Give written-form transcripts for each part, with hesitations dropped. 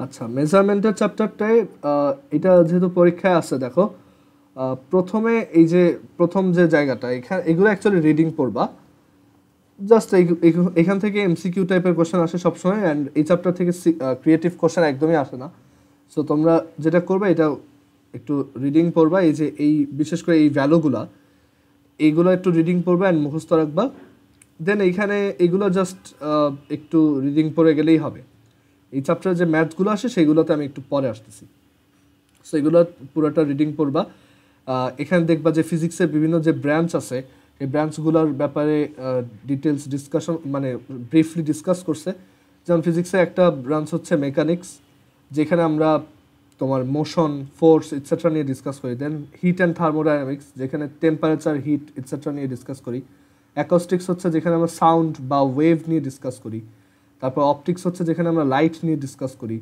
আচ্ছা, মেজারমেন্টের চ্যাপ্টারটায় এটা যেহেতু পরীক্ষায় আছে, দেখো প্রথমে এই যে প্রথম যে জায়গাটা এখানে এগুলো অ্যাকচুয়ালি রিডিং পড়বা। জাস্ট এখান থেকে এমসিকিউ টাইপের কোশ্চেন আসে সবসময়, অ্যান্ড এই চ্যাপ্টার থেকে ক্রিয়েটিভ কোশ্চেন একদমই আসে না। সো তোমরা যেটা করবে এটা একটু রিডিং পড়বা, এই যে এই বিশেষ করে এই ভ্যালুগুলা এইগুলো একটু রিডিং পড়বা অ্যান্ড মুখস্থ রাখবা। দেন এইখানে এইগুলো জাস্ট একটু রিডিং পড়ে গেলেই হবে। এই চ্যাপ্টারে যে ম্যাথসগুলো আসে সেগুলোতে আমি একটু পরে আসতেছি। সো এগুলো পুরোটা রিডিং পড়বা। এখানে দেখবা যে ফিজিক্সের বিভিন্ন যে ব্রাঞ্চ আছে এই ব্রাঞ্চগুলোর ব্যাপারে ডিটেলস ডিসকাশন মানে ব্রিফলি ডিসকাস করছে। যেমন ফিজিক্সের একটা ব্রাঞ্চ হচ্ছে মেকানিক্স, যেখানে আমরা তোমার মোশন, ফোর্স ইটসেট্রা নিয়ে ডিসকাস করি। দেন হিট অ্যান্ড থার্মোডাইনামিক্স, যেখানে টেম্পারেচার, হিট ইটসেট্রা নিয়ে ডিসকাস করি। অ্যাকোস্টিক্স হচ্ছে যেখানে আমরা সাউন্ড বা ওয়েভ নিয়ে ডিসকাস করি। তারপর অপটিক্স হচ্ছে যেখানে আমরা লাইট নিয়ে ডিসকাস করি।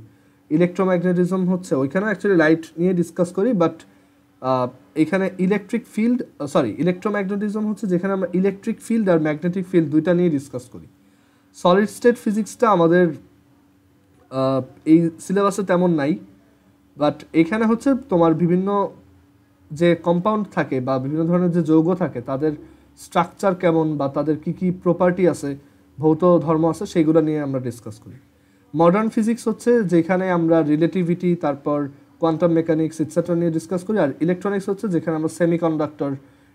ইলেকট্রোম্যাগনেটিজম হচ্ছে ওইখানেও অ্যাকচুয়ালি লাইট নিয়ে ডিসকাস করি, বাট এখানে ইলেকট্রোম্যাগনেটিজম হচ্ছে যেখানে আমরা ইলেকট্রিক ফিল্ড আর ম্যাগনেটিক ফিল্ড দুইটা নিয়ে ডিসকাস করি। সলিড স্টেট ফিজিক্সটা আমাদের এই সিলেবাসে তেমন নাই, বাট এখানে হচ্ছে তোমার বিভিন্ন যে কম্পাউন্ড থাকে বা বিভিন্ন ধরনের যে যৌগ থাকে তাদের স্ট্রাকচার কেমন বা তাদের কি কি প্রপার্টি আছে, ভৌত ধর্ম আছে, সেইগুলো নিয়ে আমরা ডিসকাস করি। মডার্ন ফিজিক্স হচ্ছে যেখানে আমরা রিলেটিভিটি, তারপর কোয়ান্টাম মেকানিক্স ইটসেট্রা নিয়ে ডিসকাস করি। আর ইলেকট্রনিক্স হচ্ছে যেখানে আমরা সেমিকন্ডাক্টর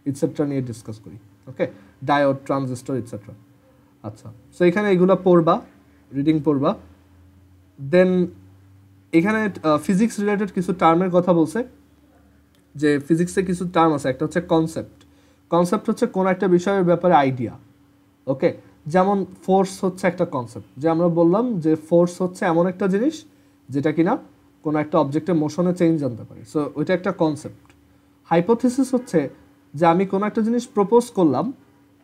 ইটসেট্রা নিয়ে ডিসকাস করি। ওকে, ডায়োড, ট্রানজিস্টর ইটসেট্রা। আচ্ছা, সো এখানে এগুলো পড়বা, রিডিং পড়বা। দেন এখানে ফিজিক্স রিলেটেড কিছু টার্মের কথা বলছে, যে ফিজিক্সে কিছু টার্ম আছে। একটা হচ্ছে কনসেপ্ট। কনসেপ্ট হচ্ছে কোনো একটা বিষয়ের ব্যাপারে আইডিয়া। ওকে, যেমন ফোর্স হচ্ছে একটা কনসেপ্ট, যে আমরা বললাম যে ফোর্স হচ্ছে এমন একটা জিনিস যেটা কিনা কোনো একটা অবজেক্টের মোশনে চেঞ্জ আনতে পারে। সো ওইটা একটা কনসেপ্ট। হাইপোথিসিস হচ্ছে যে আমি কোনো একটা জিনিস প্রপোজ করলাম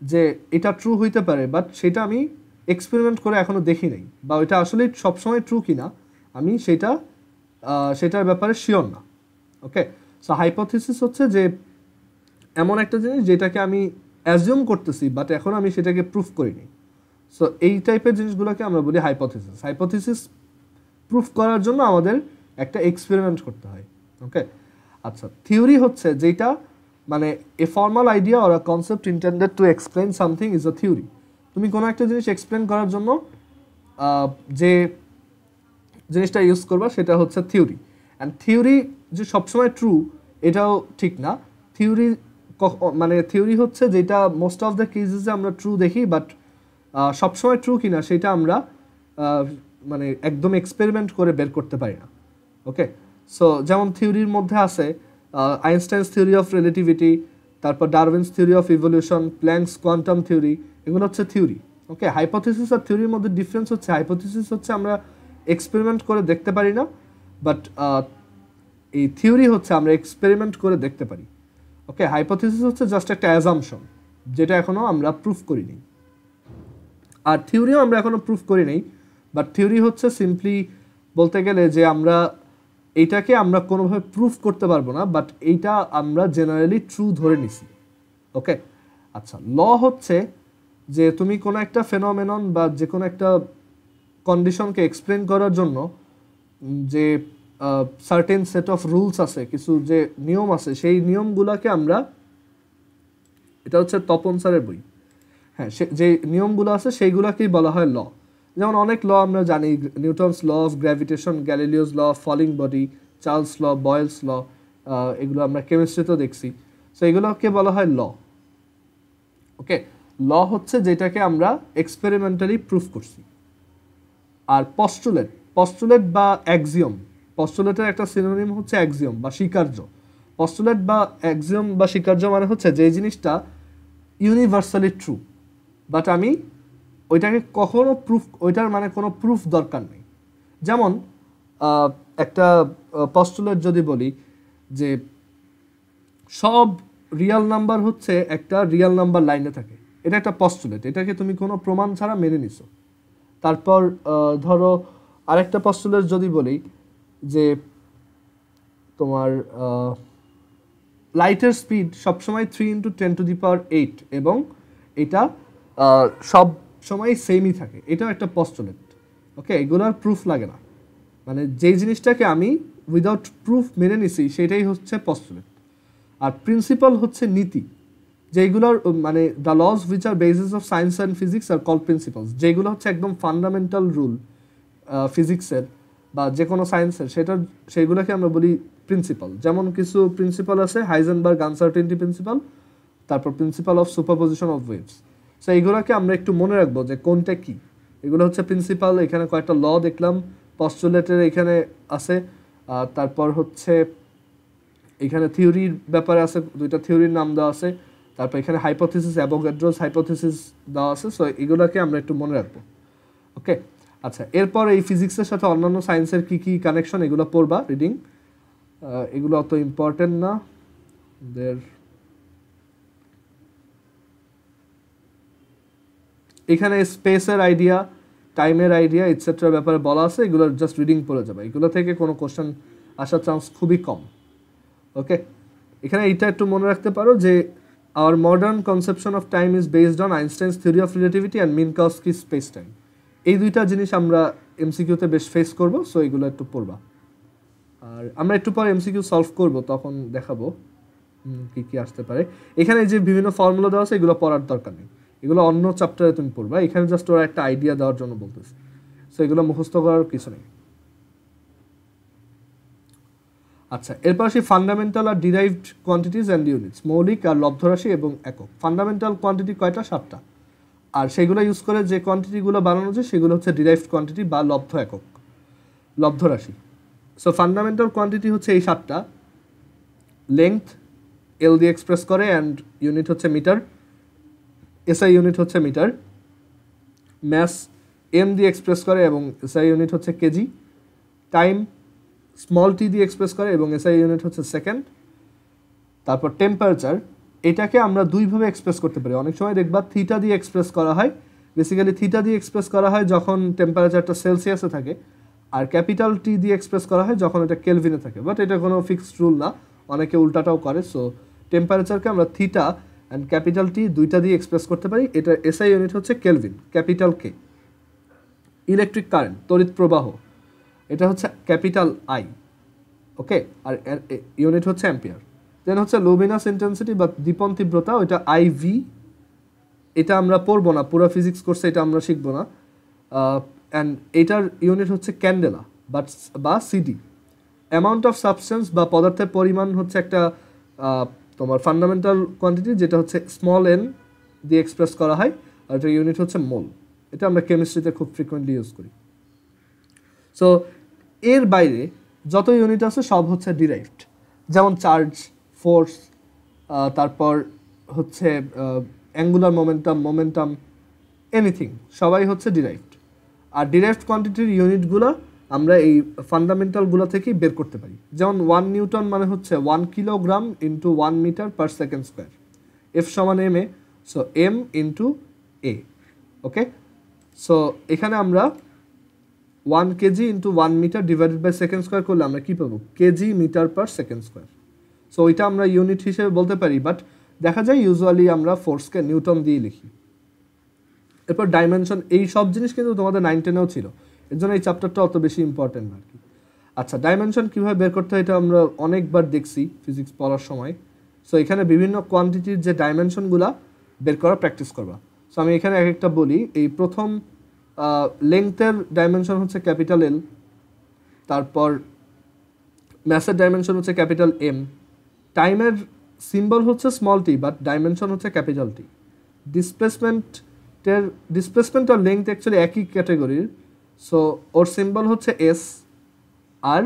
যে এটা ট্রু হইতে পারে, বাট সেটা আমি এক্সপেরিমেন্ট করে এখনও দেখি নাই, বা ওইটা আসলে সবসময় ট্রু কিনা আমি সেটার ব্যাপারে শিওর না। ওকে, সো হাইপোথিসিস হচ্ছে যে এমন একটা জিনিস যেটাকে আমি অ্যাজিউম করতেছি, বাট এখন আমি সেটাকে প্রুফ করিনি। সো এই টাইপের জিনিসগুলোকে আমরা বলি হাইপোথিসিস। হাইপোথিসিস প্রুফ করার জন্য আমাদের একটা এক্সপেরিমেন্ট করতে হয়। ওকে, আচ্ছা, থিওরি হচ্ছে যেটা মানে a formal idea or a concept intended to explain something is a theory. তুমি কোনো একটা জিনিস এক্সপ্লেন করার জন্য যে জিনিসটা ইউজ করবা সেটা হচ্ছে থিওরি। অ্যান্ড থিওরি যে সবসময় ট্রু এটাও ঠিক না। থিওরি মানে থিওরি হচ্ছে যেটা মোস্ট অফ দ্য কেসেসে আমরা ট্রু দেখি, বাট সবসময় ট্রু কিনা সেটা আমরা মানে একদম এক্সপেরিমেন্ট করে বের করতে পারি না। ওকে, সো যেমন থিওরির মধ্যে আছে আইনস্টাইনস থিওরি অফ রিলেটিভিটি, তারপর Darwin's theory of evolution, planks quantum theory, এগুলো হচ্ছে থিওরি। ওকে, হাইপোথিসিস আর থিওরির মধ্যে ডিফারেন্স হচ্ছে হাইপোথিসিস হচ্ছে আমরা এক্সপেরিমেন্ট করে দেখতে পারি না, বাট এই থিওরি হচ্ছে আমরা এক্সপেরিমেন্ট করে দেখতে পারি। ওকে, হাইপোথিসিস হচ্ছে জাস্ট একটা অ্যাজাম্পশন যেটা এখনও আমরা প্রুফ করিনি, আর থিওরিও আমরা এখনও প্রুফ করি নাই। বাট থিওরি হচ্ছে সিম্পলি বলতে গেলে যে আমরা এইটাকে আমরা কোনোভাবে প্রুফ করতে পারবো না, বাট এইটা আমরা জেনারেলি ট্রু ধরে নিছি। ওকে, আচ্ছা, ল হচ্ছে যে তুমি কোনো একটা ফেনোমেনন বা যে কোনো একটা কন্ডিশনকে এক্সপ্লেন করার জন্য যে সার্টেন সেট অফ রুলস আছে, কিছু যে নিয়ম আছে, সেই নিয়মগুলোকে আমরা, এটা হচ্ছে তপন স্যারের বই, হ্যাঁ, যে নিয়মগুলো আছে সেইগুলোকেই বলা হয় ল। যেমন অনেক ল আমরা জানি, Newton's law of gravitation, Galileo's law of falling body, Charles law, Boyle's law, এগুলো আমরা কেমিস্ট্রিতেও দেখছি। সো এগুলোকে বলা হয় ল। ওকে, ল হচ্ছে যেটাকে আমরা এক্সপেরিমেন্টালি প্রুফ করছি। আর পস্টুলেট বা অ্যাক্সিওম, পস্টুলেটের একটা সিনোনিম হচ্ছে অ্যাক্সিওম বা স্বীকার্য। পস্টুলেট বা অ্যাক্সিওম বা স্বীকার্য মানে হচ্ছে যে জিনিসটা ইউনিভার্সালি ট্রু, বাট আমি ওইটাকে কখনো প্রুফ, ওইটার মানে কোনো প্রুফ দরকার নেই। যেমন একটা পস্টুলেট যদি বলি যে সব রিয়াল নাম্বার হচ্ছে একটা রিয়াল নাম্বার লাইনে থাকে, এটা একটা পস্টুলেট, এটাকে তুমি কোনো প্রমাণ ছাড়া মেনে নিছো। তারপর ধরো আরেকটা পস্টুলেট যদি বলি যে তোমার লাইটের স্পিড সবসময় 3 × 10⁸, এবং এটা সব সময় সেমই থাকে, এটাও একটা পস্টুলেট। ওকে, এগুলোর প্রুফ লাগে না। মানে যেই জিনিসটাকে আমি উইদাউট প্রুফ মেনে নিছি সেটাই হচ্ছে পস্টুলেট। আর প্রিন্সিপাল হচ্ছে নীতি, যেইগুলোর মানে the laws which are basis of science and physics are call principles, যেগুলো হচ্ছে একদম ফান্ডামেন্টাল রুল ফিজিক্সের বা যে কোনো সায়েন্সের, সেইগুলোকে আমরা বলি প্রিন্সিপাল। যেমন কিছু প্রিন্সিপাল আছে, হাইজেনবার্গ আনসার্টেনটি প্রিন্সিপাল, তারপর principal of superposition of waves. So এইগুলোকে আমরা একটু মনে রাখবো যে কোনটা কি। এগুলো হচ্ছে প্রিন্সিপাল। এখানে কয়েকটা ল দেখলাম, পস্টুলেটের এখানে আছে, তারপর হচ্ছে এখানে থিওরির ব্যাপারে আছে, দুইটা থিওরির নাম দেওয়া আছে, তারপর এখানে হাইপোথিসিস, অ্যাভোগাড্রোস হাইপোথিসিস দেওয়া আছে। সো এগুলোকে আমরা একটু মনে রাখবো। ওকে, আচ্ছা, এরপর এই ফিজিক্সের সাথে অন্যান্য সায়েন্সের কী কী কানেকশন এগুলো পড়বা রিডিং। এগুলো অত ইম্পর্টেন্ট না। এখানে স্পেসের আইডিয়া, টাইমের আইডিয়া এটসেট্রার ব্যাপারে বলা আছে, এগুলো জাস্ট রিডিং পড়ে যাবে। এগুলো থেকে কোনো কোশ্চেন আসার চান্স খুবই কম। ওকে, এখানে এইটা একটু মনে রাখতে পারো যে our modern conception of time is based on Einstein's theory of relativity and Minkowski's space time. এই দুইটা জিনিস আমরা এমসিকিউতে বেশ ফেস করব। সো এগুলো একটু পড়বা। আর আমরা একটু পর এমসিকিউ সলভ করব, তখন দেখাবো কী কী আসতে পারে। এখানে যে বিভিন্ন ফর্মুলা দেওয়া আছে এগুলো পড়ার দরকার নেই, এগুলো অন্য চ্যাপ্টারে তুমি পড়বা। এখানে জাস্ট ওরা একটা আইডিয়া দেওয়ার জন্য বলতেছে। সো এগুলো মুখস্থ করার কিছু নেই। আচ্ছা, এরপর আসি ফান্ডামেন্টাল আর ডিরাইভড কোয়ান্টিটিজ অ্যান্ড ইউনিটস, মৌলিক আর লব্ধরাশি এবং একক। ফান্ডামেন্টাল কোয়ান্টিটি কয়টা? 7টা। আর সেগুলো ইউজ করে যে কোয়ান্টিটিগুলো বানানো যায় সেগুলো হচ্ছে ডিরাইভড কোয়ান্টিটি বা লব্ধ একক, লব্ধরাশি। সো ফান্ডামেন্টাল কোয়ান্টিটি হচ্ছে এই 7টা। লেংথ এল দিয়ে এক্সপ্রেস করে অ্যান্ড ইউনিট হচ্ছে মিটার, এসআই ইউনিট হচ্ছে মিটার। ম্যাস এম দিয়ে এক্সপ্রেস করে এবং এসআই ইউনিট হচ্ছে কেজি। টাইম স্মল টি দিয়ে এক্সপ্রেস করে এবং এসআই ইউনিট হচ্ছে সেকেন্ড। তারপর টেম্পারেচার, এটাকে আমরা দুইভাবে এক্সপ্রেস করতে পারি। অনেক সময় দেখবা থিটা দিয়ে এক্সপ্রেস করা হয়। বেসিক্যালি থিটা দিয়ে এক্সপ্রেস করা হয় যখন টেম্পারেচারটা সেলসিয়াসে থাকে, আর ক্যাপিটাল টি দিয়ে এক্সপ্রেস করা হয় যখন এটা কেলভিনে থাকে। বাট এটা কোনো ফিক্সড রুল না, অনেকে উল্টাটাও করে। সো টেম্পারেচারকে আমরা থিটা অ্যান্ড ক্যাপিটাল টি দুইটা দিয়ে এক্সপ্রেস করতে পারি। এটা এসআই ইউনিট হচ্ছে kelvin, capital K. Electric current, তড়িৎ প্রবাহ, এটা হচ্ছে ক্যাপিটাল আই। ওকে, আর ইউনিট হচ্ছে অ্যাম্পিয়ার। দেন হচ্ছে লুমিনাস ইন্টেন্সিটি বা দীপন তীব্রতা, ওইটা আইভি। এটা আমরা পড়বো না, পুরো ফিজিক্স কোর্সে এটা আমরা শিখবো না। অ্যান্ড এটার ইউনিট হচ্ছে ক্যান্ডেলা বা সিডি। অ্যামাউন্ট অফ সাবস্টেন্স বা পদার্থের পরিমাণ হচ্ছে একটা তোমার ফান্ডামেন্টাল কোয়ান্টিটি, যেটা হচ্ছে স্মল এন দিয়ে এক্সপ্রেস করা হয়, আর এটার ইউনিট হচ্ছে মোল। এটা আমরা কেমিস্ট্রিতে খুব ফ্রিকোয়েন্টলি ইউজ করি। সো এর বাইরে যত ইউনিট আছে সব হচ্ছে ডিরাইভড, যেমন চার্জ, ফোর্স, তারপর হচ্ছে অ্যাঙ্গুলার মোমেন্টাম, এনিথিং, সবাই হচ্ছে ডিরাইভড। আর ডিরাইভড কোয়ান্টিটির ইউনিটগুলো আমরা এই ফান্ডামেন্টালগুলো থেকেই বের করতে পারি। যেমন 1 নিউটন মানে হচ্ছে 1 kilogram into 1 metre per second square. F সমান M A, so m into a. Okay, so এখানে আমরা 1 kg into 1 metre divided by second square করলে আমরা কী পাবো? Kg metre per second square. So ওইটা আমরা ইউনিট হিসেবে বলতে পারি, বাট দেখা যায় ইউজুয়ালি আমরা ফোর্সকে নিউটন দিয়ে লিখি। এরপর ডাইমেনশন, এই সব জিনিস কিন্তু তোমাদের 9-10-এও ছিল, এর জন্য এই চ্যাপ্টারটা অত বেশি ইম্পর্টেন্ট না আর কি। আচ্ছা, ডাইমেনশন কীভাবে বের করতে হয় এটা আমরা অনেকবার দেখছি ফিজিক্স পড়ার সময়। সো এখানে বিভিন্ন কোয়ান্টিটির যে ডাইমেনশনগুলো বের করা প্র্যাকটিস করবা। সো আমি এখানে এক একটা বলি। এই প্রথম লেংথের ডাইমেনশন হচ্ছে ক্যাপিটাল এল, তারপর ম্যাসের ডাইমেনশন হচ্ছে ক্যাপিটাল এম, টাইমের সিম্বল হচ্ছে স্মল টি বাট ডাইমেনশন হচ্ছে ক্যাপিটাল টি, ডিসপ্লেসমেন্ট আর লেংথ অ্যাকচুয়ালি একই ক্যাটাগরির। সো ওর সিম্বল হচ্ছে এস আর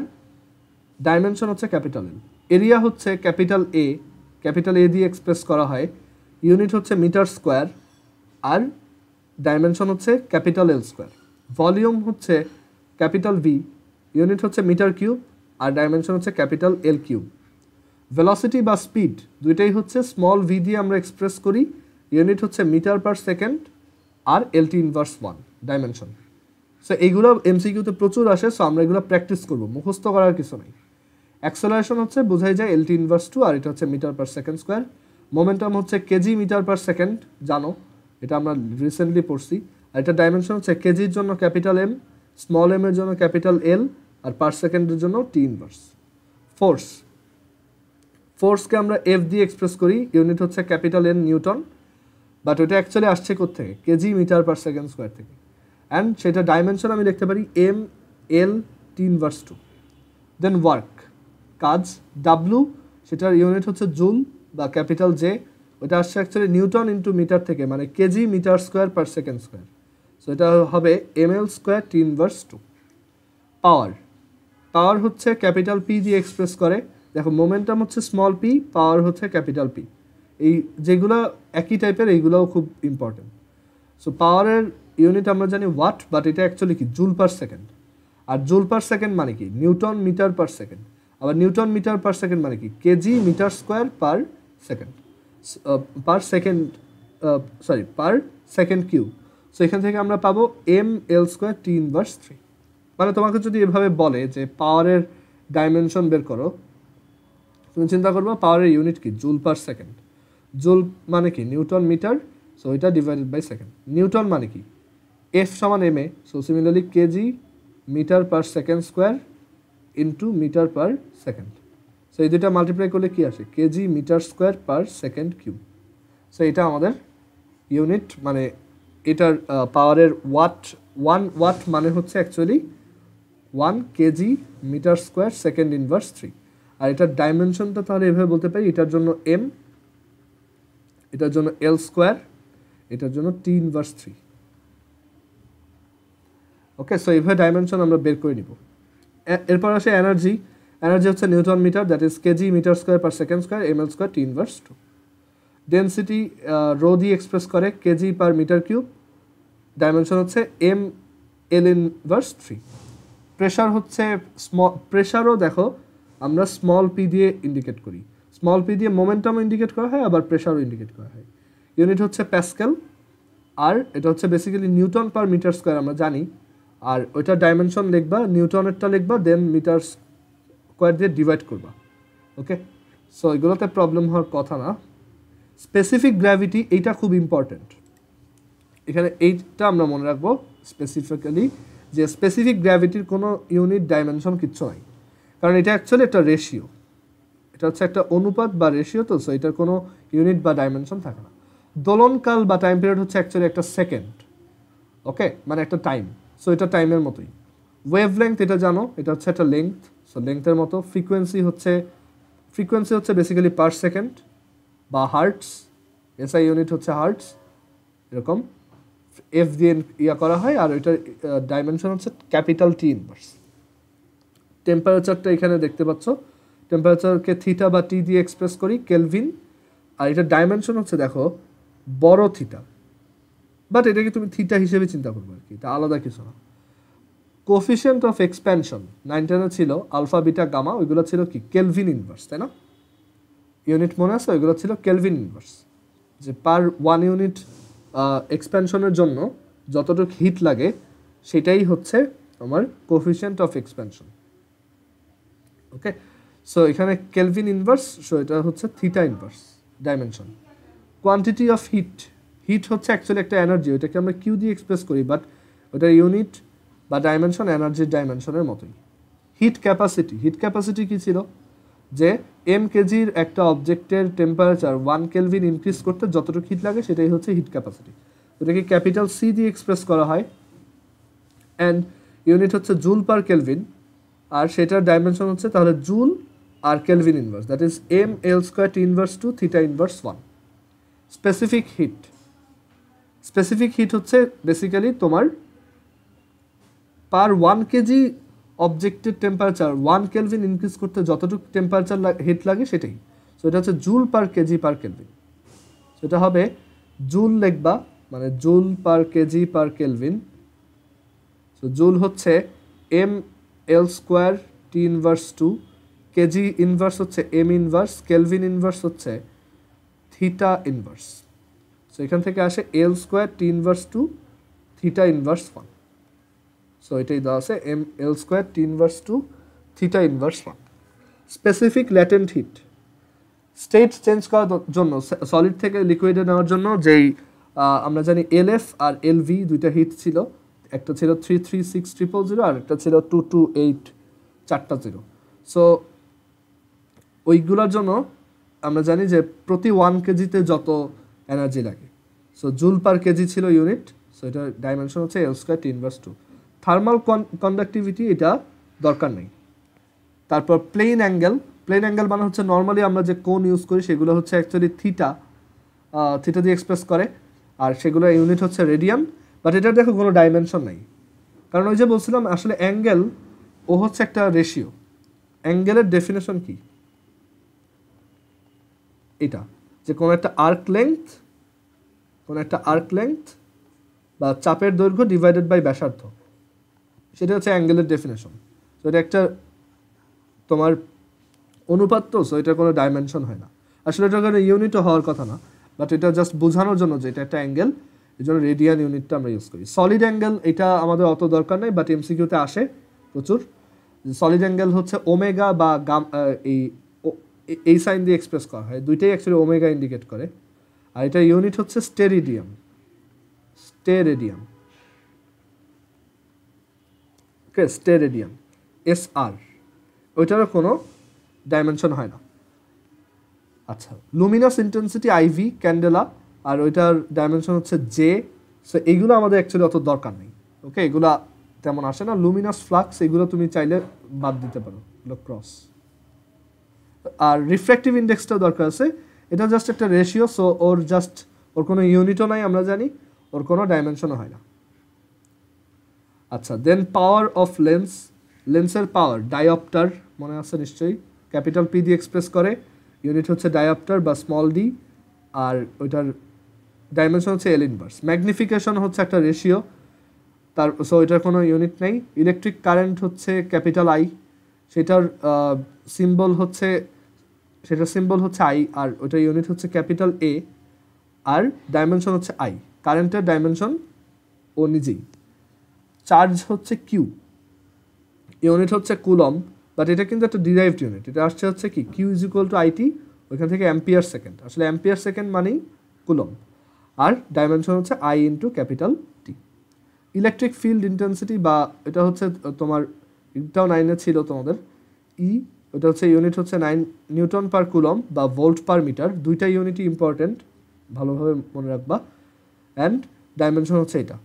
ডাইমেনশন হচ্ছে ক্যাপিটাল এল। এরিয়া হচ্ছে ক্যাপিটাল এ দিয়ে এক্সপ্রেস করা হয়, ইউনিট হচ্ছে মিটার স্কোয়ার আর ডাইমেনশন হচ্ছে ক্যাপিটাল এল স্কোয়ার। ভলিউম হচ্ছে ক্যাপিটাল ভি, ইউনিট হচ্ছে মিটার কিউব আর ডাইমেনশন হচ্ছে ক্যাপিটাল এল কিউব। ভেলোসিটি বা স্পিড দুইটাই হচ্ছে স্মল ভি দিয়ে আমরা এক্সপ্রেস করি, ইউনিট হচ্ছে মিটার পার সেকেন্ড আর এলটি ইনভার্স 1 ডাইমেনশন। সো এইগুলো এমসিকিউতে প্রচুর আসে, সো আমরা এগুলো প্র্যাকটিস করবো, মুখস্থ করার কিছু নেই। অ্যাক্সেলারেশন হচ্ছে বোঝাই যায় এলটি ইনভার্স 2 আর এটা হচ্ছে metre per second square. Momentum হচ্ছে কেজি মিটার পার সেকেন্ড, জানো এটা আমরা রিসেন্টলি পড়ছি। আর এটা ডাইমেনশন হচ্ছে কেজির জন্য ক্যাপিটাল এম, স্মল এম এর জন্য ক্যাপিটাল এল আর পার সেকেন্ডের জন্য টি ইনভার্স। ফোর্সকে আমরা এফ দিয়ে এক্সপ্রেস করি, ইউনিট হচ্ছে ক্যাপিটাল এন নিউটন, বাট ওটা অ্যাকচুয়ালি আসছে কোত্থেকে, kg metre per second square থেকে। অ্যান্ড সেটা ডাইমেনশন আমি লিখতে পারি M L T inverse 2। Then work, কাজ, ডাব্লু, সেটার ইউনিট হচ্ছে জুল বা ক্যাপিটাল জে, ওটা আসছে অ্যাকচুয়ালি নিউটন ইন্টু মিটার থেকে, মানে kg metre square per second square. So এটা হবে M L square T inverse 2। Power হচ্ছে ক্যাপিটাল পি দিয়ে এক্সপ্রেস করে, দেখো মোমেন্টাম হচ্ছে স্মল পি, পাওয়ার হচ্ছে ক্যাপিটাল পি। এই যেগুলো একই টাইপের এইগুলোও খুব ইম্পর্টেন্ট। সো পাওয়ারের ইউনিট আমরা জানি ওয়াট, বাট এটা অ্যাকচুয়ালি কি জুল পার সেকেন্ড। আর জুল পার সেকেন্ড মানে কি নিউটন মিটার পার সেকেন্ড, আবার নিউটন মিটার পার সেকেন্ড মানে কি KG metre square per second, per second cube. So এখান থেকে আমরা পাবো M L square T inverse 3। মানে তোমাকে যদি এভাবে বলে যে পাওয়ারের ডাইমেনশন বের করো, তুমি চিন্তা করবো পাওয়ারের ইউনিট কি জুল পার সেকেন্ড, জুল মানে কি নিউটন মিটার, সো এটা ডিভাইডেড বাই সেকেন্ড। নিউটন মানে কি এফ সমান M A, so similarly KG metre per second square into metre per second. So এই দুটা মাল্টিপ্লাই করলে কি আসে, KG metre square per second cube. So এটা আমাদের ইউনিট, মানে এটার পাওয়ারের ওয়াট মানে হচ্ছে actually 1 KG metre square second inverse 3। আর এটার ডাইমেনশনটা তাহলে এভাবে বলতে পারি, এটার জন্য এম, এটার জন্য এল স্কোয়ার, এটার জন্য টি ইনভার্স 3। ওকে, সো এইভাবে ডাইমেনশন আমরা বের করে নিব। এরপর আসে এনার্জি হচ্ছে newton metre, that is kg metre square per second square M L square T inverse 2। Density rho দিয়ে এক্সপ্রেস করে kg per metre cube, dimension হচ্ছে এম এল ইনভার্স 3। প্রেশার হচ্ছে প্রেশারও দেখো আমরা স্মল পি দিয়ে ইন্ডিকেট করি, স্মল পি দিয়ে মোমেন্টামও ইন্ডিকেট করা হয়, আবার প্রেশারও ইন্ডিকেট করা হয়। ইউনিট হচ্ছে প্যাসকেল, আর এটা হচ্ছে basically newton per metre square আমরা জানি। আর ওইটা ডাইমেনশন লিখবা, নিউটনেরটা লিখবা, দেন মিটার স্কোয়ার দিয়ে ডিভাইড করবা। ওকে, সো এগুলোতে প্রবলেম হওয়ার কথা না। স্পেসিফিক গ্র্যাভিটি, এইটা খুব ইম্পর্টেন্ট, এখানে এইটা আমরা মনে রাখবো স্পেসিফিক্যালি, যে স্পেসিফিক গ্র্যাভিটির কোনো ইউনিট ডাইমেনশন কিচ্ছু নাই, কারণ এটা অ্যাকচুয়ালি একটা রেশিও, এটা হচ্ছে একটা অনুপাত বা রেশিও, তো সো এটার কোনো ইউনিট বা ডাইমেনশন থাকে না। দোলনকাল বা টাইম পিরিয়ড হচ্ছে অ্যাকচুয়ালি একটা সেকেন্ড, ওকে, মানে একটা টাইম, সো এটা টাইমের মতোই। ওয়েভ লেংথ এটা জানো, এটা হচ্ছে একটা লেংথ, সো লেংথের মতো। ফ্রিকোয়েন্সি হচ্ছে বেসিক্যালি পার সেকেন্ড বা হার্টস, এসআই ইউনিট হচ্ছে হার্টস, এরকম এফ দিয়ে ইয়া করা হয়। আর ওইটার ডাইমেনশন হচ্ছে ক্যাপিটাল টি ইনভার্স। টেম্পারেচারটা এখানে দেখতে পাচ্ছ, টেম্পারেচারকে থিটা বা টি দিয়ে এক্সপ্রেস করি, কেলভিন। আর এটার ডাইমেনশন হচ্ছে দেখো বড় থিটা, বাট এটাকে তুমি থিটা হিসেবে চিন্তা করবো আর কি, এটা আলাদা কিছু না। কোফিশিয়েন্ট অফ এক্সপ্যানশন 910 ছিল আলফা বিটা গামা, ওইগুলো ছিল কি কেলভিন ইনভার্স, তাই না? ইউনিট মনে আছে, ওইগুলো ছিল কেলভিন ইনভার্স, যে পার 1 ইউনিট এক্সপ্যানশনের জন্য যতটুকু হিট লাগে সেটাই হচ্ছে আমার coefficient of expansion. Okay, so এখানে কেলভিন ইনভার্স, সো এটা হচ্ছে theta inverse dimension. Quantity of heat হচ্ছে অ্যাকচুয়ালি একটা এনার্জি, ওইটাকে আমরা কিউ দিয়ে এক্সপ্রেস করি, বাট ওটার ইউনিট বা ডাইমেনশন এনার্জির ডাইমেনশনের মতোই। হিট ক্যাপাসিটি কি ছিল, যে এম কেজির একটা অবজেক্টের টেম্পারেচার 1 কেলভিন ইনক্রিজ করতে যতটুকু হিট লাগে সেটাই হচ্ছে হিট ক্যাপাসিটি, ওটাকে ক্যাপিটাল সি দিয়ে এক্সপ্রেস করা হয়। অ্যান্ড ইউনিট হচ্ছে জুল পার কেলভিন, আর সেটার ডাইমেনশন হচ্ছে তাহলে জুল আর kelvin inverse, that is M L square T inverse 2 theta inverse 1। Specific heat হচ্ছে বেসিক্যালি তোমার পার 1 কেজি অবজেক্টের টেম্পারেচার 1 কেলভিন ইনক্রিজ করতে যতটুকু টেম্পারেচার হিট লাগে সেটাই। সো এটা হচ্ছে joule per kg per kelvin, সেটা হবে জুল লিখবা, মানে joule per kg per kelvin. So joule হচ্ছে M L square T inverse 2, kg inverse হচ্ছে এম ইনভার্স, কেলভিন ইনভার্স হচ্ছে থিটা ইনভার্স। সো এখান থেকে আসে L square T inverse 2 theta inverse 1। So এটাই দেওয়া আছে M L square T inverse 2 theta inverse 1। Specific latent heat, state change করার জন্য, সলিড থেকে লিকুইডে নেওয়ার জন্য যেই আমরা জানি এলএফ আর এলভি দুইটা হিট ছিল, একটা ছিল 336,000 আর একটা ছিল 228 4টা জিরো। সো ওইগুলোর জন্য আমরা জানি যে প্রতি 1 কেজিতে যত এনার্জি লাগে, সো জুল পার কেজি ছিল ইউনিট, সো এটার ডাইমেনশন হচ্ছে L square T inverse 2। Thermal conductivity এটা দরকার নেই। তারপর প্লেন অ্যাঙ্গেল মানে হচ্ছে নর্মালি আমরা যে কোন ইউজ করি সেগুলো হচ্ছে অ্যাকচুয়ালি থিটা দিয়ে এক্সপ্রেস করে, আর সেগুলো ইউনিট হচ্ছে রেডিয়ান। বাট এটার দেখো কোনো ডাইমেনশন নাই, কারণ ওই যে বলছিলাম আসলে অ্যাঙ্গেল ও হচ্ছে একটা রেশিও। অ্যাঙ্গেলের ডেফিনেশন কি? এটা যে কোনো একটা আর্ক লেংথ বা চাপের দৈর্ঘ্য ডিভাইডেড বাই ব্যাসার্ধ, সেটা হচ্ছে অ্যাঙ্গেলের ডেফিনেশন। তো এটা একটা তোমার অনুপাত, তো সো এটার কোনো ডাইমেনশন হয় না। আসলে এটা কোনো ইউনিটও হওয়ার কথা না, বাট এটা জাস্ট বোঝানোর জন্য যে এটা একটা অ্যাঙ্গেল, এই জন্য রেডিয়ান ইউনিটটা আমরা ইউজ করি। সলিড অ্যাঙ্গেল এটা আমাদের অত দরকার নেই, বাট এমসিকিউতে আসে প্রচুর। সলিড অ্যাঙ্গেল হচ্ছে ওমেগা বা এই সাইন দিয়ে এক্সপ্রেস করা হয়, দুইটাই অ্যাকচুয়ালি ওমেগা ইন্ডিকেট করে। আর এটা ইউনিট হচ্ছে স্টেরেডিয়ান। ওকে, স্টেরেডিয়ান SR, ওইটারও কোনো ডাইমেনশন হয় না। আচ্ছা, লুমিনাস ইন্টেন্সিটি IV ক্যান্ডেলা, আর ওইটার ডাইমেনশন হচ্ছে J। সো এইগুলো আমাদের অ্যাকচুয়ালি অত দরকার নেই। ওকে, এগুলা তেমন আসে না। লুমিনাস ফ্লাক্স এগুলো তুমি চাইলে বাদ দিতে পারো, ক্রস। আর রিফ্র্যাক্টিভ ইন্ডেক্সটা দরকার আছে, এটা জাস্ট একটা রেশিও, সো ওর কোনো ইউনিটও নাই আমরা জানি, ওর কোনো ডাইমেনশনও হয় না। আচ্ছা, দেন পাওয়ার অফ লেন্সের পাওয়ার, ডায়োপ্টার মনে আছে নিশ্চয়ই, ক্যাপিটাল P দিয়ে এক্সপ্রেস করে, ইউনিট হচ্ছে ডায়োপ্টার বা স্মল d, আর ওইটার ডাইমেনশন হচ্ছে L ইনভার্স। ম্যাগনিফিকেশন হচ্ছে একটা রেশিও, সো এটার কোনো ইউনিট নেই। ইলেকট্রিক কারেন্ট হচ্ছে ক্যাপিটাল I, সেটার সিম্বল হচ্ছে I, আর ওইটার ইউনিট হচ্ছে ক্যাপিটাল A, আর ডাইমেনশন হচ্ছে I। কারেন্টের ডাইমেনশন ও নিজেই। চার্জ হচ্ছে Q, ইউনিট হচ্ছে কুলম, বাট এটা কিন্তু একটা ডিরাইভড ইউনিট। এটা আসছে হচ্ছে কি Q is equal two IT, ওইখান থেকে অ্যাম্পিয়ার সেকেন্ড, আসলে অ্যাম্পিয়ার সেকেন্ড মানেই কুলম, আর ডাইমেনশন হচ্ছে I into capital T। Electric field intensity, বা এটা হচ্ছে তোমার এটাও 9-এ ছিল তোমাদের ওটা হচ্ছে ইউনিট হচ্ছে 9 নিউটন পার কুলম বা ভোল্ট পার মিটার, দুইটা ইউনিটই ইম্পর্টেন্ট, ভালোভাবে মনে রাখবা। অ্যান্ড ডাইমেনশন হচ্ছে এটা।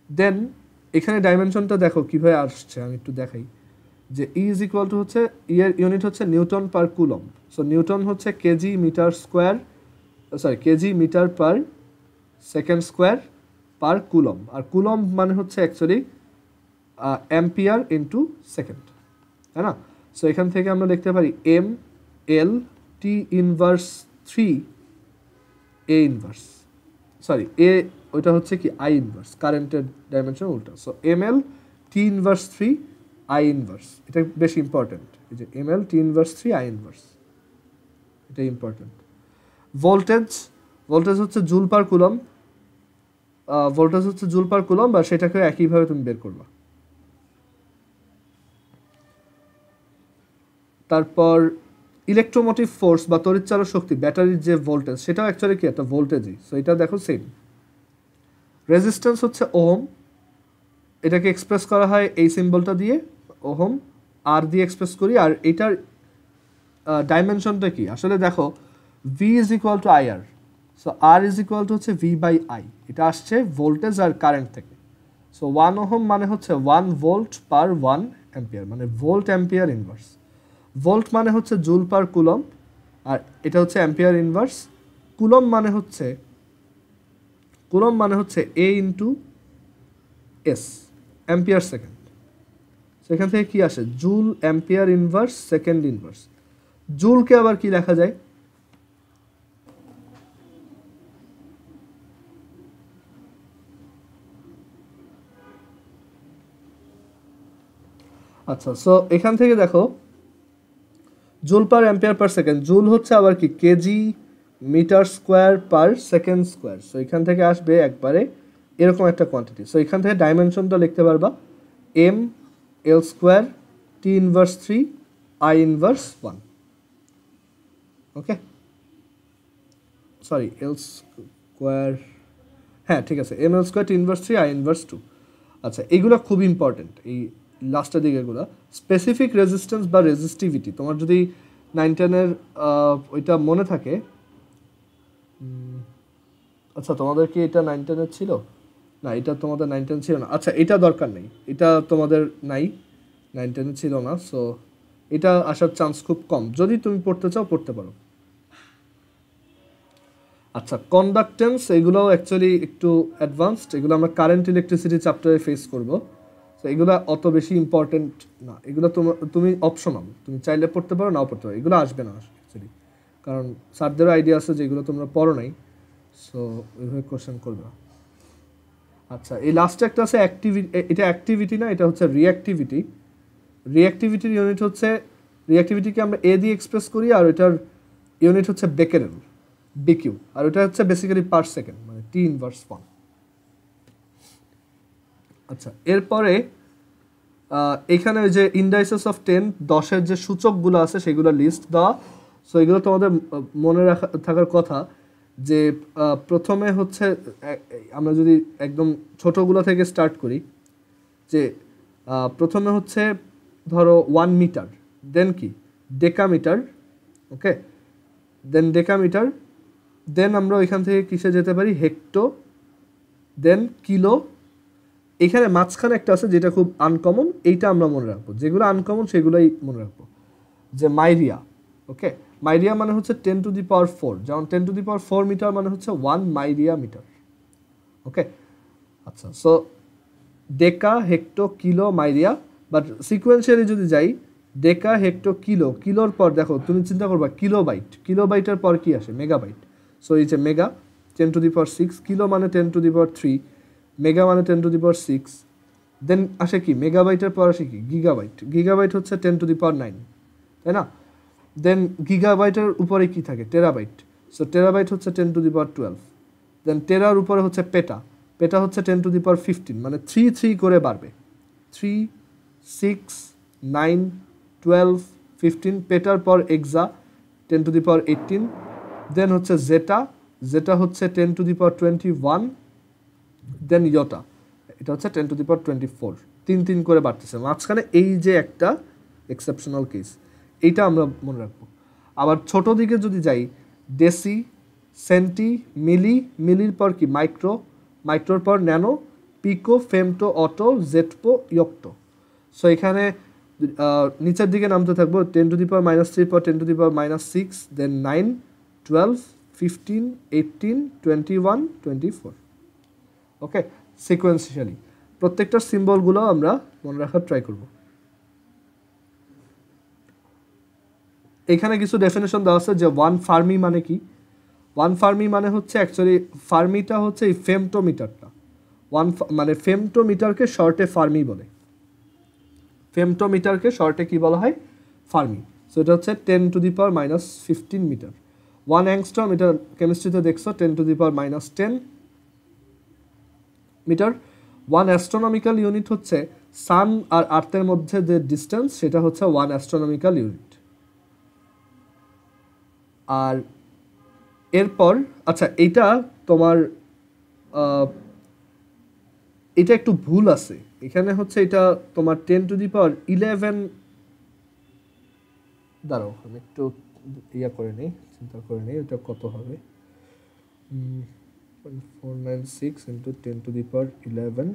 দেন এখানে ডাইমেনশনটা দেখো কীভাবে আসছে, আমি একটু দেখাই। যে ইজ ইকুয়াল টু হচ্ছে ইউনিট হচ্ছে newton per coulomb, so newton হচ্ছে KG metre per second square per coulomb, আর কুলম মানে হচ্ছে অ্যাকচুয়ালি অ্যাম্পিয়ার ইন্টু সেকেন্ড, তাই না? সো এখান থেকে আমরা লিখতে পারি ML T inverse 3 A inverse, ওইটা হচ্ছে কি I ইনভার্স, কারেন্টের ডাইমেনশন উল্টা। So ML T inverse 3 I inverse, এটা বেশি ইম্পর্টেন্ট। এই যে ML T inverse 3 I inverse, এটা ইম্পর্টেন্ট। ভোল্টেজ হচ্ছে জুল পার কুলম, বা সেটাকে একইভাবে তুমি বের করবা। তারপর ইলেকট্রোমোটিভ ফোর্স বা তড়িৎচালক শক্তি, ব্যাটারির যে ভোল্টেজ, সেটাও অ্যাকচুয়ালি কি একটা ভোল্টেজই, সো এটা দেখো সেম। রেজিস্ট্যান্স হচ্ছে ওহম, এটাকে এক্সপ্রেস করা হয় এই সিম্বলটা দিয়ে, ওহম, আর দিয়ে এক্সপ্রেস করি। আর এটার ডাইমেনশনটা কি আসলে দেখো, V is equal two IR, so R is equal to হচ্ছে V বাই I, এটা আসছে ভোল্টেজ আর কারেন্ট থেকে। সো 1 ওহম মানে হচ্ছে 1 ভোল্ট পার 1 অ্যাম্পিয়ার, মানে ভোল্ট অ্যাম্পিয়ার ইনভার্স। ভোল্ট মানে হচ্ছে জুল পার কুলম, আর এটা হচ্ছে অ্যাম্পিয়ার ইনভার্স। কুলম মানে হচ্ছে A into S, ampere second. সেখান থেকে কি আসে, joule ampere inverse second inverse. জুলকে আবার কি লেখা যায়, আচ্ছা, সো এখান থেকে দেখো joule per ampere per second, joule হচ্ছে আবার কি KG metre square per second square. So এখান থেকে আসবে একবারে এরকম একটা কোয়ান্টিটি। সো এখান থেকে ডাইমেনশনটা লিখতে পারবা ML square T inverse 3 I inverse 1। Okay, sorry L square, হ্যাঁ ঠিক আছে, ML square T inverse 3 I inverse 2। আচ্ছা, এইগুলো খুব ইম্পর্টেন্ট, এই লাস্টের দিকে এগুলো স্পেসিফিক রেজিস্ট্যান্স বা রেজিস্টিভিটি, তোমার যদি 9-10-এর ওইটা মনে থাকে, আচ্ছা তোমাদের কি এটা 9-10-এর ছিল? না, এটা তোমাদের 9-10 ছিল না। আচ্ছা, এটা দরকার নেই, এটা তোমাদের নাই, 9-10 ছিল না, সো এটা আসার চান্স খুব কম। যদি তুমি পড়তে চাও পড়তে পারো। আচ্ছা, কন্ডাক্টেন্স এগুলো অ্যাকচুয়ালি একটু অ্যাডভান্সড, এগুলো আমরা কারেন্ট ইলেকট্রিসিটি চ্যাপ্টারে ফেস করব। তো এগুলো অত বেশি ইম্পর্টেন্ট না, এগুলো তুমি অপশনাল, তুমি চাইলে পড়তে পারো, নাও পড়তে পারো, এগুলো আসবে না অ্যাকচুয়ালি, কারণ স্যারদেরও আইডিয়া আছে যে এগুলো তোমরা পড়ো নাই, সো ওইভাবে কোশ্চেন করবে না। আচ্ছা, এই লাস্টে একটা আছে অ্যাক্টিভিটি, এটা অ্যাক্টিভিটি না, এটা হচ্ছে রিঅ্যাক্টিভিটি। রিঅ্যাক্টিভিটির ইউনিট হচ্ছে, রিঅ্যাক্টিভিটিকে আমরা এ দিয়ে এক্সপ্রেস করি, আর ওইটার ইউনিট হচ্ছে বেকেরেল, বিকিউ, আর ওটা হচ্ছে বেসিক্যালি পার সেকেন্ড, মানে টি ইনভার্স 1। আচ্ছা, এরপরে এখানে যে ইন্ডাইসেস অফ 10, 10-এর যে সূচকগুলো আছে সেগুলো লিস্ট দেওয়া। সো এগুলো তোমাদের মনে থাকার কথা যে প্রথমে হচ্ছে, আমরা যদি একদম ছোটোগুলো থেকে স্টার্ট করি, যে প্রথমে হচ্ছে ধরো 1 মিটার, দেন কি ডেকামিটার, ওকে, দেন ডেকামিটার, দেন আমরা ওইখান থেকে কিসে যেতে পারি, হেক্টো, দেন কিলো। এখানে মাঝখানে একটা আছে যেটা খুব আনকমন, এইটা আমরা মনে রাখবো, যেগুলো আনকমন সেগুলোই মনে রাখবো, যে মাইরিয়া। ওকে, মাইরিয়া মানে হচ্ছে 10⁴, যেমন 10⁴ মিটার মানে হচ্ছে 1 মাইরিয়া মিটার। ওকে, আচ্ছা, so deca, hecto, kilo, myria. But sequentially যদি যাই, ডেকা, হেক্টো, কিলো, কিলোর পর দেখো তুমি চিন্তা করবা কিলোবাইট, কিলোবাইটের পর কি আসে, মেগাবাইট। সো এই যে মেগা 10⁶, কিলো মানে 10⁵, মেগা মানে 10⁶, দেন আসে কি মেগাবাইটের পর আসে কি গিগাবাইট, গিগাবাইট হচ্ছে 10⁹, তাই না? দেন গিগাবাইটের উপরে কি থাকে, টেরাবাইট। সো টেরাবাইট হচ্ছে 10⁻12, দেন টেরার উপরে হচ্ছে পেটা, পেটা হচ্ছে 10⁻15, মানে 3 করে বাড়বে, 3, 6, 9, 12, 15, পেটার পর এক্সা 10⁻18, দেন হচ্ছে জেটা, জেটা হচ্ছে 10⁻21, দেন ইয়টা, এটা হচ্ছে 10⁻24, 3 করে বাড়তেছে মাঝখানে। এই যে একটা এক্সেপশনাল কেস, এইটা আমরা মনে রাখবো। আবার ছোট দিকে যদি যাই, ডেসি, সেন্টি, মিলি, মিলির পর কি মাইক্রো, মাইক্রোর পর ন্যানো, পিকো, ফেমটো, অটো, জেটপো, ইয়ক্টো। সো এখানে নিচের দিকে নামতে থাকবো, 10⁻³ পর 10⁻6, দেন 9, 12, 15, 18, 21, 24। ওকে, সিকোয়েন্সিয়ালি প্রত্যেকটা সিম্বলগুলো আমরা মনে রাখার ট্রাই করব। এখানে কিছু ডেফিনেশন দেওয়া আছে যে 1 ফার্মি মানে কি। 1 ফার্মি মানে হচ্ছে অ্যাকচুয়ালি ফার্মিটা হচ্ছে এই ফেমটোমিটারটা, মানে ফেমটোমিটারকে শর্টে ফার্মি বলে, ফেমটোমিটারকে শর্টে কি বলা হয়, ফার্মি। সো এটা হচ্ছে 10⁻15 মিটার। 1 অ্যাংস্ট্রম, এটা কেমিস্ট্রিতে দেখছো 10⁻10 মিটার। 1 অ্যাস্ট্রোনমিক্যাল ইউনিট হচ্ছে সান আর আর্থের মধ্যে যে ডিস্টেন্স, সেটা হচ্ছে 1 অ্যাস্ট্রোনমিক্যাল ইউনিট। আর এরপর আচ্ছা, এইটা তোমার এটা একটু ভুল আছে এখানে, হচ্ছে এটা তোমার 10⁻11, দাঁড়াও আমি একটু ইয়া করে নিই, চিন্তা করে নিই এটা কত হবে, 496 ইন্টু 10⁻11,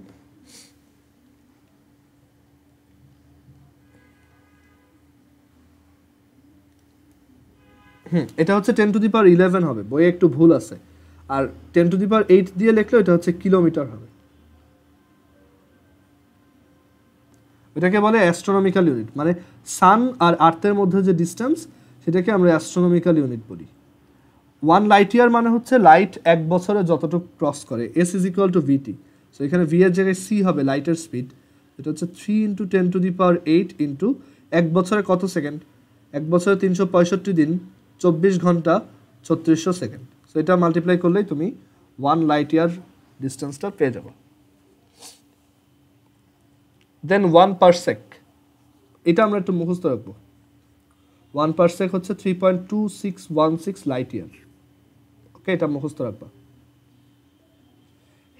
এটা হচ্ছে 10⁻11 হবে, বইয়ে একটু ভুল আছে। আর 10⁸ দিয়ে লিখলে এটা হচ্ছে কিলোমিটার হবে। এটাকে বলে অ্যাস্ট্রোনমিক্যাল ইউনিট, মানে সান আর আর্থের মধ্যে যে ডিস্টেন্স সেটাকে আমরা অ্যাস্ট্রোনমিক্যাল ইউনিট বলি। 1 লাইট ইয়ার মানে হচ্ছে লাইট 1 বছরে যতটুকু ক্রস করে, S is equal to VT. So এখানে ভি এর জায়গায় সি হবে লাইটের স্পিড, এটা হচ্ছে 3 ইন্টু 10⁸ ইন্টু 1 বছরে কত সেকেন্ড, 1 বছরে 365 দিন, 24 ঘন্টা, 3600 সেকেন্ড। সো এটা মাল্টিপ্লাই করলেই তুমি 1 লাইট ইয়ার ডিস্টেন্সটা পেয়ে যাবে। দেন 1 পারসেক, এটা আমরা একটু মুখস্থ রাখবো। 1 পারসেক হচ্ছে 3.2616 লাইট ইয়ার। ওকে, এটা মুখস্থ রাখবা।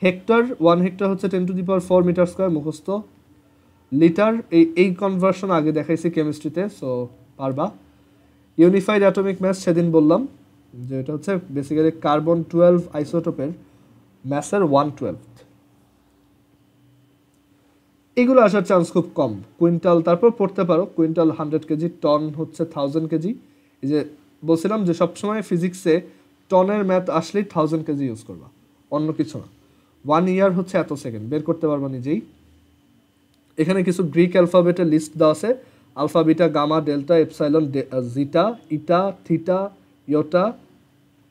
হেক্টর, 1 হেক্টর হচ্ছে 10⁴ মিটার স্কোয়ার, মুখস্থ। লিটার, এই কনভার্সন আগে দেখাইছি কেমিস্ট্রিতে, সো পারবা। ইউনিফাইড অ্যাটমিক ম্যাস সেদিন বললাম যে এটা হচ্ছে বেসিক্যালি কার্বন 12 আইসোটোপের ম্যাসের 1/12। এগুলো আসার চান্স খুব কম। কুইন্টাল তারপর পড়তে পারো, কুইন্টাল 100 কেজি, টন হচ্ছে 1000 কেজি। এই যে বলছিলাম যে সবসময় ফিজিক্সে টনের ম্যাথ আসলেই 1000 কেজি ইউজ করবা, অন্য কিছু না। 1 ইয়ার হচ্ছে এত সেকেন্ড, বের করতে পারবা নিজেই। এখানে কিছু গ্রিক অ্যালফাবেটের লিস্ট দেওয়া আছে, alpha, beta, gamma, delta, epsilon, zeta, eta, theta, iota,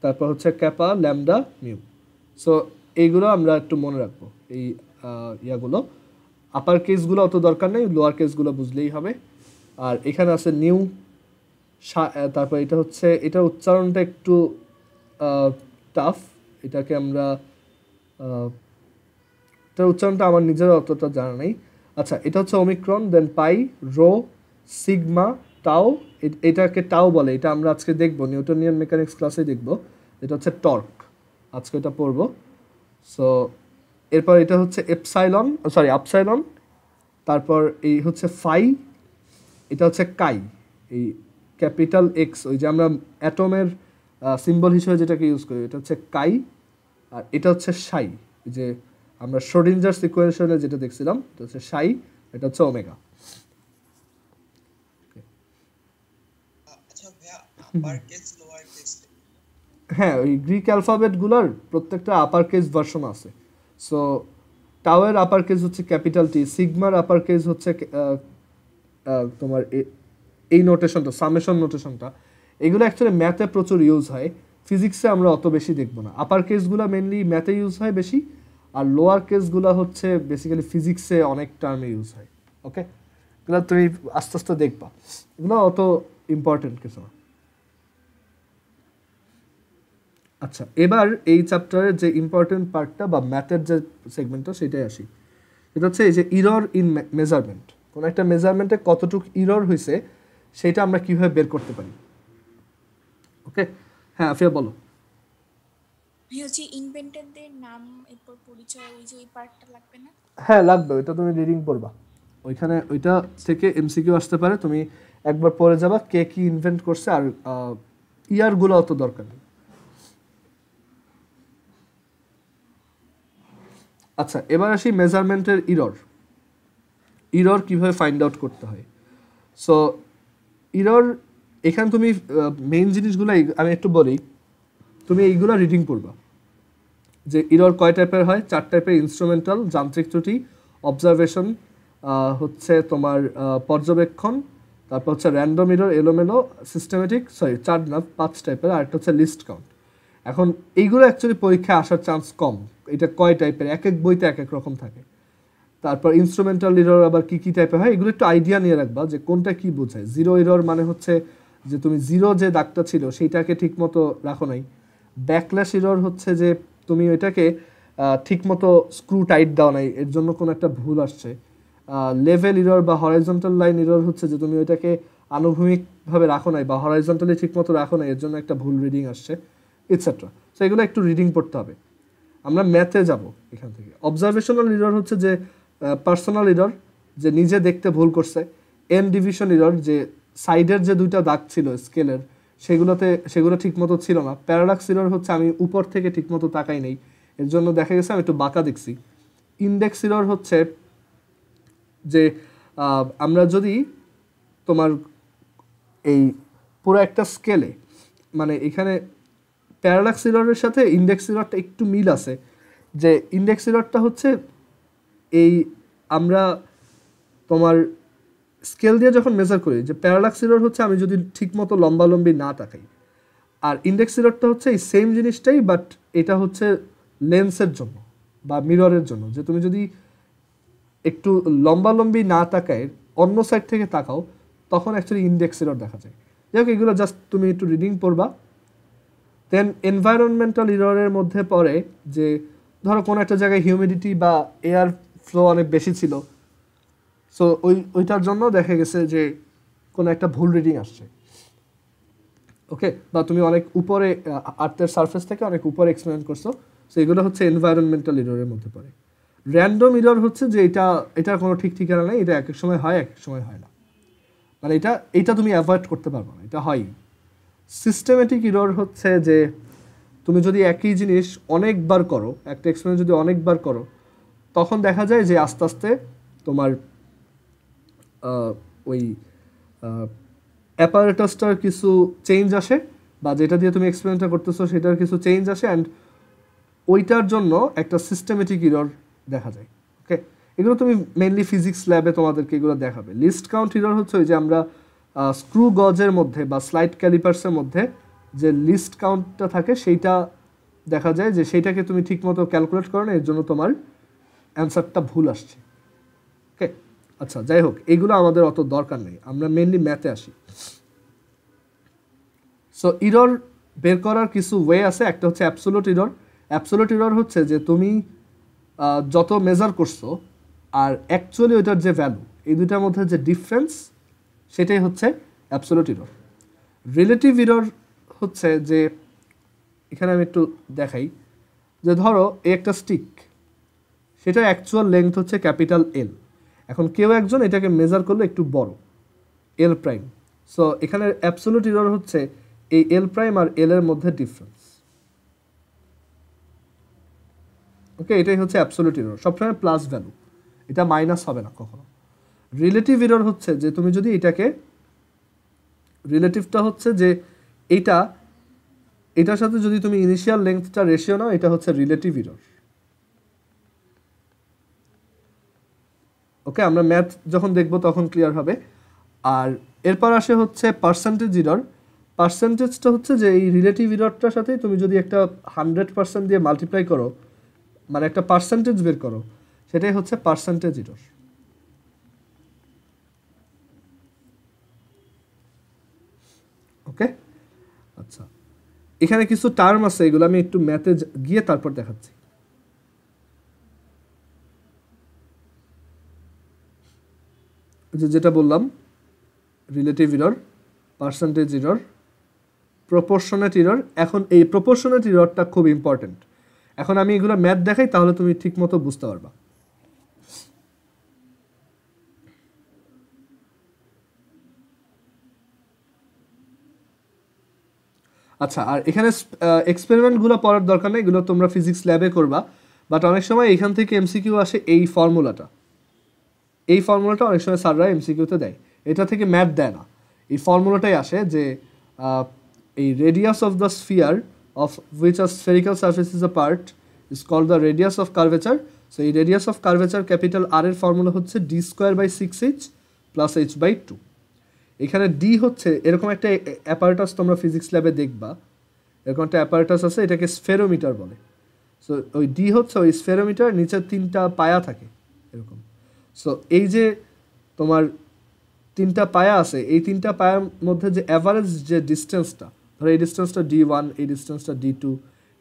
তারপর হচ্ছে ক্যাপা, ল্যামডা, মিউ। সো এইগুলো আমরা একটু মনে রাখবো, এই ইয়াগুলো। আপার কেসগুলো অত দরকার নেই, লোয়ার কেসগুলো বুঝলেই হবে। আর এখানে আছে নিউ, তারপর এটা হচ্ছে, এটা উচ্চারণটা একটু টাফ, এটাকে আমরা এটার উচ্চারণটা আমার নিজের অতটা জানা নেই। আচ্ছা, এটা হচ্ছে ওমিক্রন, দেন পাই, রো, সিগমা, টাও, এটাকে টাও বলে, এটা আমরা আজকে দেখবো, নিউটনিয়ান মেকানিক্স ক্লাসে দেখবো। এটা হচ্ছে টর্ক, আজকে এটা পড়বো। সো এরপর এটা হচ্ছে এপসাইলন, সরি আপসাইলন, তারপর এই হচ্ছে ফাই, এটা হচ্ছে কাই, এই ক্যাপিটাল এক্স, ওই যে আমরা অ্যাটমের সিম্বল হিসেবে যেটাকে ইউজ করি, এটা হচ্ছে কাই। আর এটা হচ্ছে সাই, যে আমরা শ্রোডিঞ্জার সিকোয়েন্সে যেটা দেখছিলাম, এটা হচ্ছে সাই, এটা হচ্ছে ওমেগা। হ্যাঁ, ওই গ্রিক অ্যালফাবেটগুলোর প্রত্যেকটা আপার কেস ভার্সন আছে। সো টাওয়ের আপার কেস হচ্ছে ক্যাপিটাল টি, সিগমার আপার কেস হচ্ছে তোমার এই নোটেশনটা, সামেশন নোটেশনটা, এগুলো অ্যাকচুয়ালি ম্যাথে প্রচুর ইউজ হয়, ফিজিক্সে আমরা অত বেশি দেখবো না। আপার কেসগুলো মেনলি ম্যাথে ইউজ হয় বেশি, আর লোয়ার কেসগুলো হচ্ছে বেসিক্যালি ফিজিক্সে অনেক টার্মে ইউজ হয়। ওকে, এগুলো তুমি আস্তে আস্তে দেখবা, এগুলো অত ইম্পর্টেন্ট কিছু না। আচ্ছা, এবার এই চ্যাপ্টারের যে ইম্পর্টেন্ট পার্টটা বা ম্যাথের যে সেগমেন্টটা, সেটাই আসি। এটা হচ্ছে এই যে ইরর ইন মেজারমেন্ট, কোনো একটা মেজারমেন্টে কতটুকু ইরর হয়েছে সেটা আমরা কিভাবে বের করতে পারি। ওকে, হ্যাঁ আফিয়া বলো। হচ্ছে ইনভেন্টরদের নাম, এরপর পরিচয়, ওই যে ওই পার্টটা লাগবে না? হ্যাঁ লাগবে, ওইটা তুমি রিডিং পড়বা, ওইখানে ওইটা থেকে এমসিকিউ আসতে পারে, তুমি একবার পড়ে যাবা কে কি ইনভেন্ট করছে, আর ইয়ারগুলো অত দরকার নেই। আচ্ছা, এবার আসি মেজারমেন্টের ইরর কিভাবে ফাইন্ড আউট করতে হয়। সো ইরর, এখানে তুমি মেইন জিনিসগুলো আমি একটু বলি, তুমি এইগুলো রিডিং পড়বা যে ইরর কয় টাইপের হয়। 4 টাইপের: ইনস্ট্রুমেন্টাল, যান্ত্রিক ত্রুটি, অবজারভেশন, হচ্ছে তোমার পর্যবেক্ষণ, তারপর হচ্ছে র্যান্ডম ইরর, এলোমেলো, সিস্টেমেটিক, 4 না 5 টাইপের, আর একটা হচ্ছে লিস্ট কাউন্ট। এখন এইগুলো অ্যাকচুয়ালি পরীক্ষায় আসার চান্স কম, এটা কয় টাইপের, এক এক বইতে এক এক রকম থাকে। তারপর ইনস্ট্রুমেন্টাল ইরর আবার কী কী টাইপের হয়, এগুলো একটু আইডিয়া নিয়ে রাখবা যে কোনটা কী বোঝায়। জিরো ইরর মানে হচ্ছে যে তুমি জিরো যে দাগটা ছিল সেইটাকে ঠিকমতো রাখো নাই। ব্যাকল্যাশ ইরর হচ্ছে যে তুমি ওইটাকে ঠিকমতো স্ক্রু টাইট দাও নাই, এর জন্য কোনো একটা ভুল আসছে। লেভেল ইরর বা হরাইজন্টাল লাইন ইরর হচ্ছে যে তুমি ওইটাকে আনুভূমিকভাবে রাখো নাই বা হরাইজন্টালি ঠিকমতো রাখো নাই, এর জন্য একটা ভুল রিডিং আসছে, এটসেট্রা। সো এগুলো একটু রিডিং পড়তে হবে। আমরা ম্যাথে যাব এখান থেকে। অবজারভেশনাল ইরর হচ্ছে যে পার্সোনাল ইরর, যে নিজে দেখতে ভুল করছে। এন ডিভিশন ইরর, যে সাইডের যে দুইটা দাগ ছিল স্কেলের সেগুলো ঠিকমতো ছিল না। প্যারাডক্স ইরর হচ্ছে আমি উপর থেকে ঠিকমতো তাকাই নেই, এর জন্য দেখা গেছে আমি একটু বাঁকা দেখছি। ইন্ডেক্স ইরর হচ্ছে যে আমরা যদি তোমার এই পুরো একটা স্কেলে, মানে এখানে প্যারাডক্স ইররের সাথে ইন্ডেক্স ইররটা একটু মিল আছে, যে ইন্ডেক্স ইররটা হচ্ছে এই আমরা তোমার স্কেল দিয়ে যখন মেজার করি, যে প্যারাডক্স ইরর হচ্ছে আমি যদি ঠিকমতো লম্বালম্বি না তাকাই, আর ইন্ডেক্স ইররটা হচ্ছে এই সেম জিনিসটাই, বাট এটা হচ্ছে লেন্সের জন্য বা মিররের জন্য, যে তুমি যদি একটু লম্বালম্বি না তাকায় অন্য সাইড থেকে তাকাও, তখন অ্যাকচুয়ালি ইন্ডেক্স ইরর দেখা যায়। যাই হোক, এগুলো জাস্ট তুমি একটু রিডিং পড়বা। দেন এনভায়রনমেন্টাল ইররের মধ্যে পড়ে যে ধরো কোনো একটা জায়গায় হিউমিডিটি বা এয়ার ফ্লো অনেক বেশি ছিল, সো ওইটার জন্য দেখা গেছে যে কোনো একটা ভুল রিডিং আসছে। ওকে, বা তুমি অনেক উপরে আর্থের সারফেস থেকে অনেক উপরে এক্সপেরিমেন্ট করছো, সো এগুলো হচ্ছে এনভায়রনমেন্টাল ইররের মধ্যে পড়ে। র্যান্ডম ইরর হচ্ছে যে এটার কোনো ঠিক ঠিকানা নেই, এটা এক এক সময় হয় এক এক সময় হয় না, মানে এটা তুমি অ্যাভয়েড করতে পারবে না, এটা হয়। সিস্টেমেটিক ইরর হচ্ছে যে তুমি যদি একই জিনিস অনেকবার করো, একটা এক্সপেরিমেন্ট যদি অনেকবার করো, তখন দেখা যায় যে আস্তে আস্তে তোমার ওই অ্যাপারেটাসটার কিছু চেঞ্জ আসে, বা যেটা দিয়ে তুমি এক্সপেরিমেন্টটা করতেছো সেটার কিছু চেঞ্জ আসে, অ্যান্ড ওইটার জন্য একটা সিস্টেমেটিক ইরর দেখা যায়। ওকে, এগুলো তুমি মেইনলি ফিজিক্স ল্যাবে তোমাদেরকে এগুলো দেখাবে। লিস্ট কাউন্ট ইরর হচ্ছে ওই যে আমরা স্ক্রু গজের মধ্যে বা স্লাইড ক্যালিপার্সের মধ্যে যে লিস্ট কাউন্টটা থাকে সেইটা দেখা যায় যে সেইটাকে তুমি ঠিকমতো ক্যালকুলেট করো না, এর জন্য তোমার অ্যান্সারটা ভুল আসছে। ওকে, আচ্ছা যাই হোক, এগুলো আমাদের অত দরকার নেই, আমরা মেইনলি ম্যাথে আসি। সো ইরর বের করার কিছু ওয়ে আছে, একটা হচ্ছে অ্যাবসোলুট ইরর। অ্যাবসোলুট ইরর হচ্ছে যে তুমি যত মেজার করছো আর অ্যাকচুয়ালি ওইটার যে ভ্যালু, এই দুইটার মধ্যে যে ডিফারেন্স, সেটাই হচ্ছে অ্যাবসোলুট ইরর। রিলেটিভ ইরর হচ্ছে যে, এখানে আমি একটু দেখাই, যে ধরো এই একটা স্টিক, সেটার অ্যাকচুয়াল লেন্থ হচ্ছে ক্যাপিটাল এল, এখন কেউ একজন এটাকে মেজার করলো একটু বড়, এল প্রাইম। সো এখানে অ্যাবসোলুট ইরর হচ্ছে এই এল প্রাইম আর এল এর মধ্যে ডিফারেন্স। ওকে, এটাই হচ্ছে অ্যাবসোলুট ইরর, সবসময় প্লাস ভ্যালু, এটা মাইনাস হবে না কখনো। রিলেটিভ ইরর হচ্ছে যে তুমি যদি এটাকে, রিলেটিভটা হচ্ছে যে এটার সাথে যদি তুমি ইনিশিয়াল লেন্থটা রেশিও নাও, এটা হচ্ছে রিলেটিভ ইরর। ওকে, আমরা ম্যাথ যখন দেখব তখন ক্লিয়ার হবে। আর এরপর আসে হচ্ছে পার্সেন্টেজ ইরর। পার্সেন্টেজটা হচ্ছে যে এই রিলেটিভ ইররটার সাথে তুমি যদি একটা 100% দিয়ে মাল্টিপ্লাই করো, মানে একটা পার্সেন্টেজ বের করো, সেটাই হচ্ছে পার্সেন্টেজ ইরর। ওকে, আচ্ছা, এখানে কিছু টার্ম আছে, এগুলো আমি একটু ম্যাথে গিয়ে তারপর দেখাচ্ছি। যেটা বললাম, relative error, percentage error, proportionate error. এখন এই প্রপোর্শনেট ইররটা খুব ইম্পর্টেন্ট। এখন আমি এগুলো ম্যাথ দেখাই, তাহলে তুমি ঠিক মতো বুঝতে পারবা। আচ্ছা, আর এখানে এক্সপেরিমেন্টগুলো পড়ার দরকার নেই, এগুলো তোমরা ফিজিক্স ল্যাবে করবা। বাট অনেক সময় এখান থেকে এমসিকিউ আসে, এই ফর্মুলাটা অনেক সময় স্যাররা এমসিকিউতে দেয়, এটা থেকে ম্যাথ দেয় না, এই ফর্মুলাটাই আসে যে এই radius of the sphere of which a spherical surface is a part is called the radius of curvature. So এই radius of curvature capital R এর ফর্মুলা হচ্ছে d²/6h + h/2। এখানে ডি হচ্ছে এরকম একটা অ্যাপারেটাস, তোমরা ফিজিক্স ল্যাবে দেখবা, এরকম একটা অ্যাপারেটাস আছে, এটাকে স্ফেরোমিটার বলে। সো ওই ডি হচ্ছে ওই স্ফেরোমিটার, নিচে 3টা পায়া থাকে এরকম। সো এই যে তোমার 3টা পায়া আছে, এই 3টা পায়ার মধ্যে যে অ্যাভারেজ যে ডিস্টেন্সটা, ধরো এই ডিস্টেন্সটা d1, এই ডিস্টেন্সটা d2,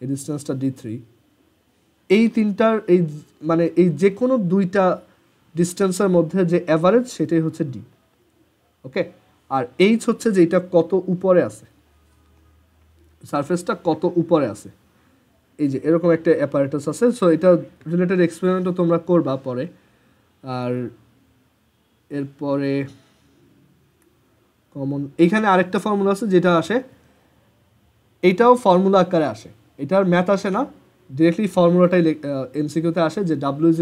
এই ডিস্টেন্সটা d3, এই তিনটার এই মানে এই যে কোনো দুইটা ডিস্টেন্সের মধ্যে যে অ্যাভারেজ, সেটাই হচ্ছে ডি। ওকে, আর এইচ হচ্ছে যে এটা কত উপরে আছে, সারফেসটা কত উপরে আছে, এই যে এরকম একটা অ্যাপারেটাস আছে। সো এটা রিলেটেড এক্সপেরিমেন্টও তোমরা করবা পরে। আর এরপরে কমন এইখানে আরেকটা ফর্মুলা আছে যেটা আসে, এইটাও ফর্মুলা আকারে আসে, এটার ম্যাথ আসে না, ডিরেক্টলি ফর্মুলাটাই এমসিকিউতে আসে যে W =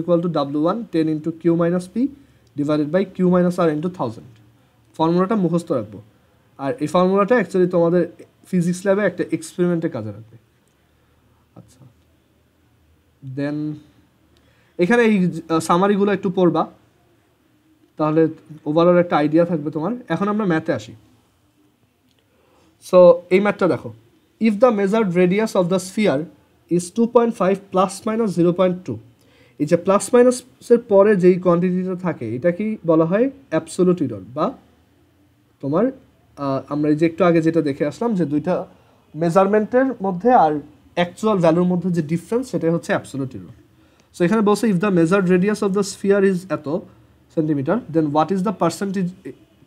W1 10 × Q - P / Q - R × 1000। ফর্মুলাটা মুখস্থ রাখবো, আর এই ফর্মুলাটা অ্যাকচুয়ালি তোমাদের ফিজিক্স ল্যাবে একটা এক্সপেরিমেন্টে কাজে লাগবে। আচ্ছা, দেন এখানে এই সামারিগুলো একটু পড়বা, তাহলে ওভারঅল একটা আইডিয়া থাকবে তোমার। এখন আমরা ম্যাথে আসি। সো এই ম্যাথটা দেখো, if the measured radius of the sphere is 2.5 ± 0.2, এই যে প্লাস মাইনাসের পরে যেই কোয়ান্টিটিটা থাকে এটা কি বলা হয় অ্যাবসোলুট ইরর, বা তোমার আমরা এই যে একটু আগে যেটা দেখে আসলাম যে দুইটা মেজারমেন্টের মধ্যে আর অ্যাকচুয়াল ভ্যালুর মধ্যে যে ডিফারেন্স, সেটাই হচ্ছে অ্যাবসোলুট ইরর। সো এখানে বলছে if the measured radius of the sphere is এত centimetre, then what is the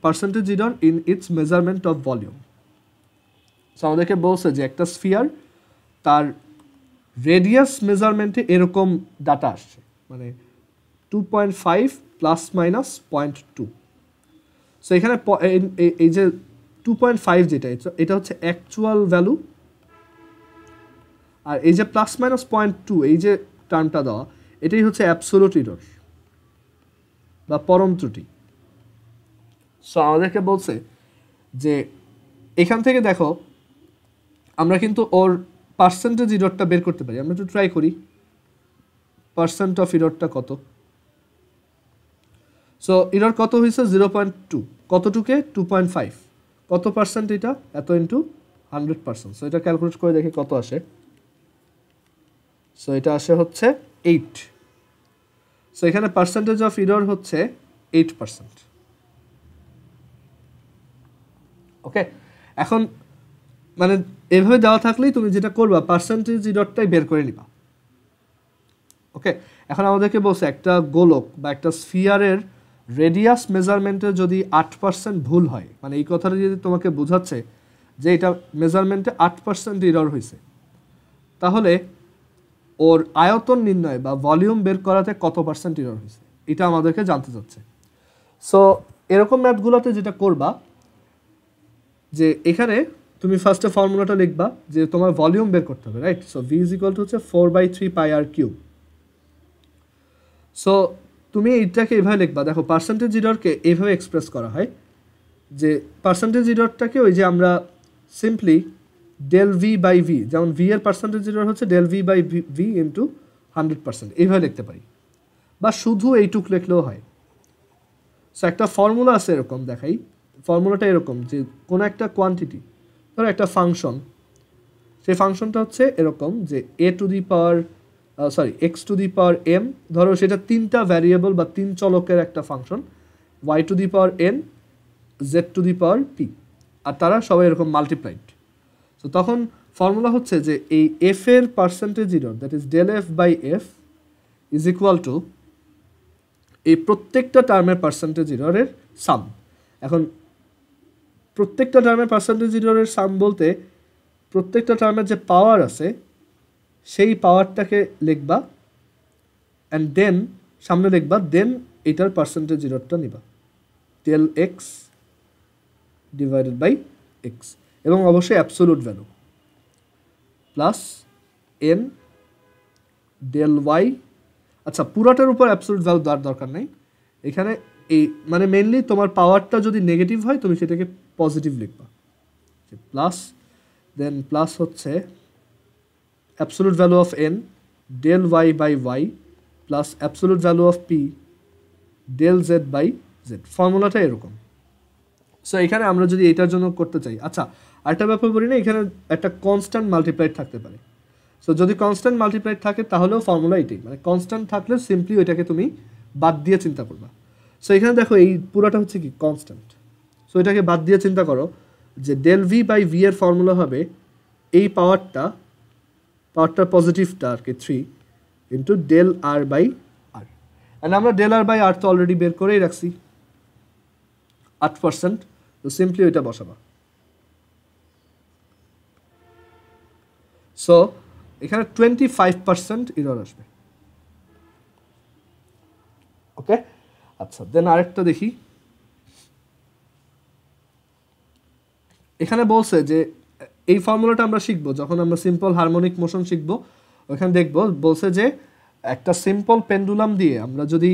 percentage error in its measurement of volume. So আমাদেরকে বলছে যে একটা স্ফিয়ার তার রেডিয়াস মেজারমেন্টে এরকম ডাটা আসছে, মানে 2.5 প্লাস মাইনাস 0.2। সো এখানে এই যে 2.5 যেটা এটা হচ্ছে অ্যাকচুয়াল ভ্যালু, আর এই যে প্লাস মাইনাস 0.2 এই যে টার্মটা দেওয়া এটাই হচ্ছে অ্যাবসোলিউট এরর বা পরম ত্রুটি। সো আমাদেরকে বলছে যে এখান থেকে দেখো আমরা কিন্তু ওর পার্সেন্টেজ এররটা বের করতে পারি। আমরা একটু ট্রাই করি পার্সেন্ট অফ এররটা কত। সো এরর কত হয়েছে 0.2, কতটুকে 2.5, কত পার্সেন্ট এটা এত ইন্টু 100%। সো এটা ক্যালকুলেট করে দেখি কত আসে। সো এটা আসে হচ্ছে 8। সো এখানে পার্সেন্টেজ অফ এরর হচ্ছে 8%। ওকে, এখন মানে এভাবে দেওয়া থাকলেই তুমি যেটা করবা পার্সেন্টেজ এররটাই বের করে নিবা। ওকে, এখন আমাদেরকে বলছে একটা গোলক বা একটা স্ফিয়ারের রেডিয়াস মেজারমেন্টে যদি 8% ভুল হয়, মানে এই কথাটা যদি তোমাকে বোঝাচ্ছে যে এটা মেজারমেন্টে 8% এরর হয়েছে, তাহলে ওর আয়তন নির্ণয় বা ভলিউম বের করাতে কত পার্সেন্ট এরর হয়েছে এটা আমাদেরকে জানতে চাচ্ছে। সো এরকম ম্যাথগুলোতে যেটা করবা যে এখানে তুমি ফার্স্টে ফর্মুলাটা লিখবা যে তোমার ভলিউম বের করতে হবে, right? So V is equal to হচ্ছে 4/3 পাই আর কিউব। সো তুমি এইটাকে এভাবে লিখবা, দেখো পার্সেন্টেজ এররকে এইভাবে এক্সপ্রেস করা হয় যে পার্সেন্টেজ এররটাকে ওই যে আমরা simply del V by V, যেমন ভি এর পার্সেন্টেজ এরর হচ্ছে del V by V into 100%, এইভাবে লিখতে পারি, বা শুধু এইটুক লিখলেও হয়। সো একটা ফর্মুলা আছে এরকম, দেখাই। ফর্মুলাটা এরকম যে কোনো একটা কোয়ান্টিটি, ধরো একটা ফাংশন, সেই ফাংশনটা হচ্ছে এরকম যে x to the power m, ধরো সেটা 3টা ভ্যারিয়েবল বা 3 চলকের একটা function, y to the power n, z to the power p, আর তারা সবাই এরকম মাল্টিপ্লাইড। তো তখন ফর্মুলা হচ্ছে যে এই f এর percentage error, that is del f by f is equal to এই প্রত্যেকটা টার্মের পার্সেন্টেজ এররের সাম। এখন প্রত্যেকটা টার্মের পার্সেন্টেজ এররের সাম বলতে প্রত্যেকটা টার্মের যে পাওয়ার আছে সেই পাওয়ারটাকে লিখবা, অ্যান্ড দেন সামনে লিখবা, দেন এটার পার্সেন্টেজ এররটা নিবা, del X divided by X, এবং অবশ্যই absolute value plus N del Y. আচ্ছা, পুরোটার উপর অ্যাবসোলুট ভ্যালু দেওয়ার দরকার নেই এখানে, এই মানে মেনলি তোমার পাওয়ারটা যদি নেগেটিভ হয় তুমি সেটাকে পজিটিভ লিখবা, প্লাস দেন প্লাস হচ্ছে absolute value of n del y by y plus absolute value of p del z by z। ফর্মুলাটা এরকম। সো এখানে আমরা যদি এটার জন্য করতে চাই, আচ্ছা আরেকটা ব্যাপার বলি না, এখানে একটা কনস্ট্যান্ট মাল্টিপ্লাইড থাকতে পারে। সো যদি কনস্ট্যান্ট মাল্টিপ্লাইড থাকে তাহলেও ফর্মুলা এটাই, মানে কনস্ট্যান্ট থাকলে সিম্পলি ওইটাকে তুমি বাদ দিয়ে চিন্তা করবা। সো এখানে দেখো এই পুরোটা হচ্ছে কি কনস্ট্যান্ট, সো এটাকে বাদ দিয়ে চিন্তা করো যে ডেল ভি বাই ভি এর ফর্মুলা হবে এই পাওয়ারটা পজিটিভটা আর কি 3 into del R by R, and আমরা ডেল আর বাই আর তো অলরেডি বের করেই রাখছি 8%, তো সিম্পলি ওইটা বসাবা। সো এখানে 25% এরর আসবে। ওকে, আচ্ছা দেন আরেকটা দেখি। এখানে বলছে যে এই ফর্মুলাটা আমরা শিখবো যখন আমরা সিম্পল হারমোনিক মোশন শিখবো, ওখানে দেখবো বলছে যে একটা সিম্পল পেন্ডুলাম দিয়ে আমরা যদি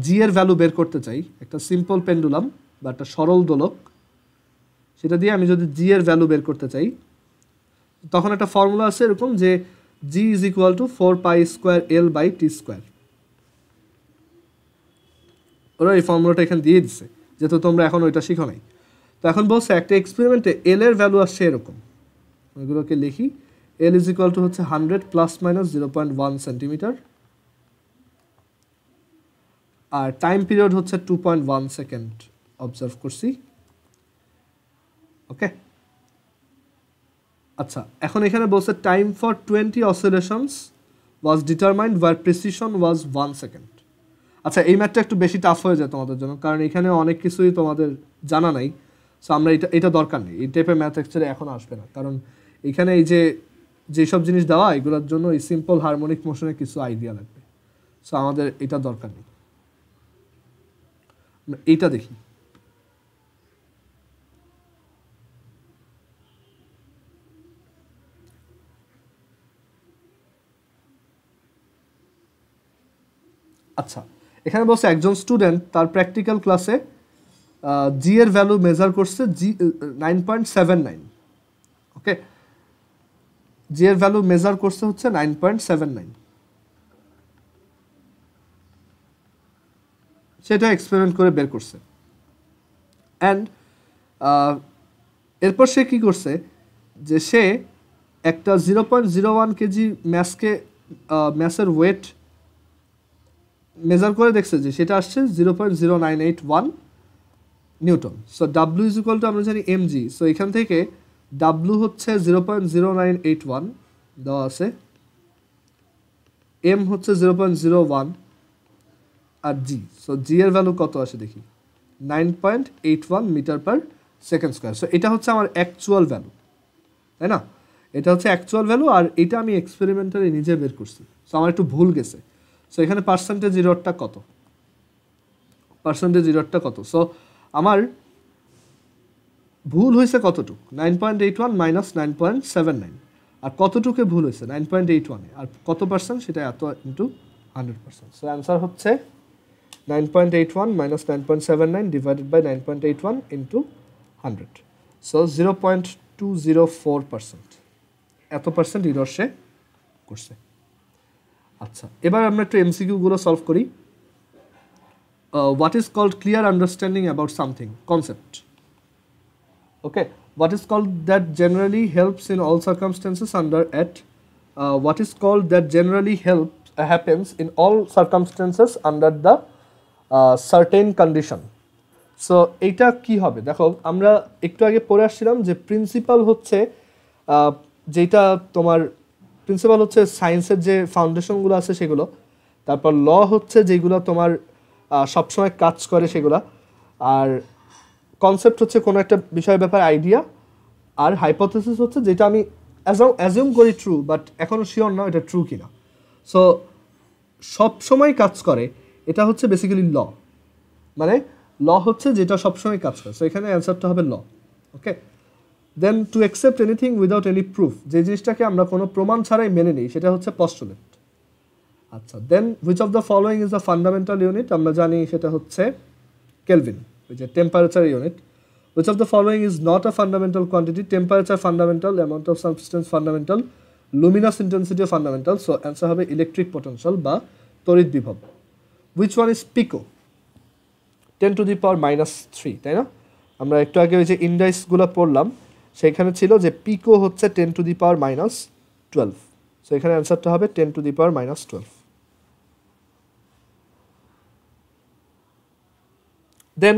জি এর ভ্যালু বের করতে চাই, একটা সিম্পল পেন্ডুলাম বা একটা সরল দোলক, সেটা দিয়ে আমি যদি জি এর ভ্যালু বের করতে চাই, তখন একটা ফর্মুলা আছে এরকম যে জি ইজ ইকুয়াল টু 4π² L/t²। ওরা এই ফর্মুলাটা এখানে দিয়ে দিচ্ছে, যেহেতু তোমরা এখন ওইটা শিখো নাই। তো এখন বলছে একটা এক্সপেরিমেন্টে এল এর ভ্যালু আসছে এরকম, ওইগুলোকে লিখি। এল ইজ ইকুয়াল টু হচ্ছে 100 প্লাস মাইনাস 0.1 সেন্টিমিটার, আর টাইম পিরিয়ড হচ্ছে 2.1 সেকেন্ড অবজার্ভ করছি। ওকে, আচ্ছা এখন এখানে বলছে time for 20 oscillations was determined were precision was 1 second. আচ্ছা এই ম্যাথটা একটু বেশি টাফ হয়ে যায় তোমাদের জন্য, কারণ এখানে অনেক কিছুই তোমাদের জানা নাই। সো আমরা এটা দরকার নেই, এই টাইপের ম্যাথ অ্যাকচুয়ালি এখন আসবে না, কারণ এখানে এই যেসব জিনিস দেওয়া এগুলোর জন্য এই সিম্পল হারমোনিক মোশনের কিছু আইডিয়া লাগবে। সো আমাদের এটা দরকার নেই, এইটা দেখি। আচ্ছা, এখানে বলছে একজন স্টুডেন্ট তার প্র্যাকটিক্যাল ক্লাসে জি এর ভ্যালু মেজার করছে 9.79। ওকে, জি এর ভ্যালু মেজার করছে হচ্ছে 9.79, সেটা এক্সপেরিমেন্ট করে বের করছে। অ্যান্ড এরপর সে কি করছে যে সে একটা 0.01 কেজি ম্যাসের ওয়েট মেজার করে দেখছে যে সেটা আসছে 0.0981 Newton. So W is equal two আমরা জানি এমজি। সো এখান থেকে ডাব্লিউ হচ্ছে 0.0981 দেওয়া আছে, এম হচ্ছে 0.01 আর জি। সো জি এর ভ্যালু কত আসে দেখি, 9.81 metre per second square. So এটা হচ্ছে আমার অ্যাকচুয়াল ভ্যালু, তাই না? এটা হচ্ছে অ্যাকচুয়াল ভ্যালু, আর এটা আমি এক্সপেরিমেন্টালি নিজে বের করছি। সো আমার একটু ভুল গেছে। সো এখানে পার্সেন্টেজ ইররটা কত, পার্সেন্টেজ ইররটা কত? সো আমার ভুল হয়েছে কতটুকু, 9.81 মাইনাস 9.79, আর কতটুকু ভুল হয়েছে 9.81, আর কত পার্সেন্ট সেটা এত ইন্টু 100%। সো অ্যান্সার হচ্ছে 9.81 minus 9.79 divided by 9.81 into 100। So 0.204%, এত পার্সেন্ট ইরর সে করছে। আচ্ছা, এবার আমরা একটু এমসিকিউগুলো সলভ করি। What is called clear understanding about something, concept. Okay, what is called that generally helps in all circumstances under at what is called that generally happens in all circumstances under the certain condition. So এইটা কি হবে দেখো, আমরা একটু আগে পড়ে আসছিলাম যে প্রিন্সিপাল হচ্ছে যেটা তোমার প্রিন্সিপাল হচ্ছে সায়েন্সের যে ফাউন্ডেশনগুলো আছে সেগুলো, তারপর ল হচ্ছে যেগুলো তোমার সবসময় কাজ করে সেগুলো, আর কনসেপ্ট হচ্ছে কোনো একটা বিষয়ের ব্যাপারে আইডিয়া, আর হাইপোথেসিস হচ্ছে যেটা আমি অ্যাজিউম করি ট্রু বাট এখনও শিওর না এটা ট্রু কিনা। সো সবসময় কাজ করে এটা হচ্ছে বেসিক্যালি ল, মানে ল হচ্ছে যেটা সবসময় কাজ করে। সো এখানে অ্যান্সারটা হবে law. Okay, then to accept anything without any proof, যে জিনিসটাকে আমরা কোনো প্রমাণ ছাড়াই মেনে নিই সেটা হচ্ছে পস্টুলেট। আচ্ছা, then which of the following is the fundamental unit, আমরা জানি সেটা হচ্ছে kelvin, which is temperature unit. Which of the following is not a fundamental quantity? Temperature fundamental, amount of substance fundamental, luminous intensity fundamental. So answer হবে electric potential বা তড়িৎ বিভব। Which one is pico? 10 to the power minus 3, তাই না? আমরা একটু আগে ওই যে ইন্ডাইসগুলো পড়লাম সেখানে ছিল যে পিকো হচ্ছে 10 to the power minus 12। So এখানে অ্যান্সারটা হবে 10 to the power minus 12। Then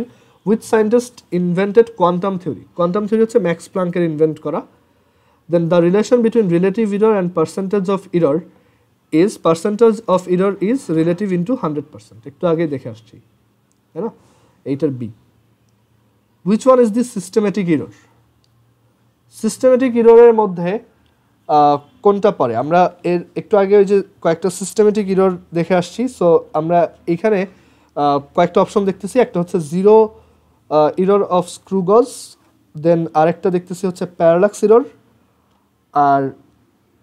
which scientist invented quantum theory? Quantum theory হচ্ছে ম্যাক্স প্ল্যাঙ্কের ইনভেন্ট করা। Then the relation between relative error and percentage of error is percentage of error is relative into 100%, একটু আগে দেখে আসছি, তাই না? এইটার B. Which one is the systematic error? Systematic এররের মধ্যে কোনটা পড়ে? আমরা এর একটু আগে ওই যে কয়েকটা সিস্টেমেটিক এরর দেখে আসছি। সো আমরা এখানে কয়েকটা অপশন দেখতেছি, একটা হচ্ছে জিরো এরর অফ স্ক্রু গজ, দেন আরেকটা দেখতেছি হচ্ছে প্যারালাক্স এরর, আর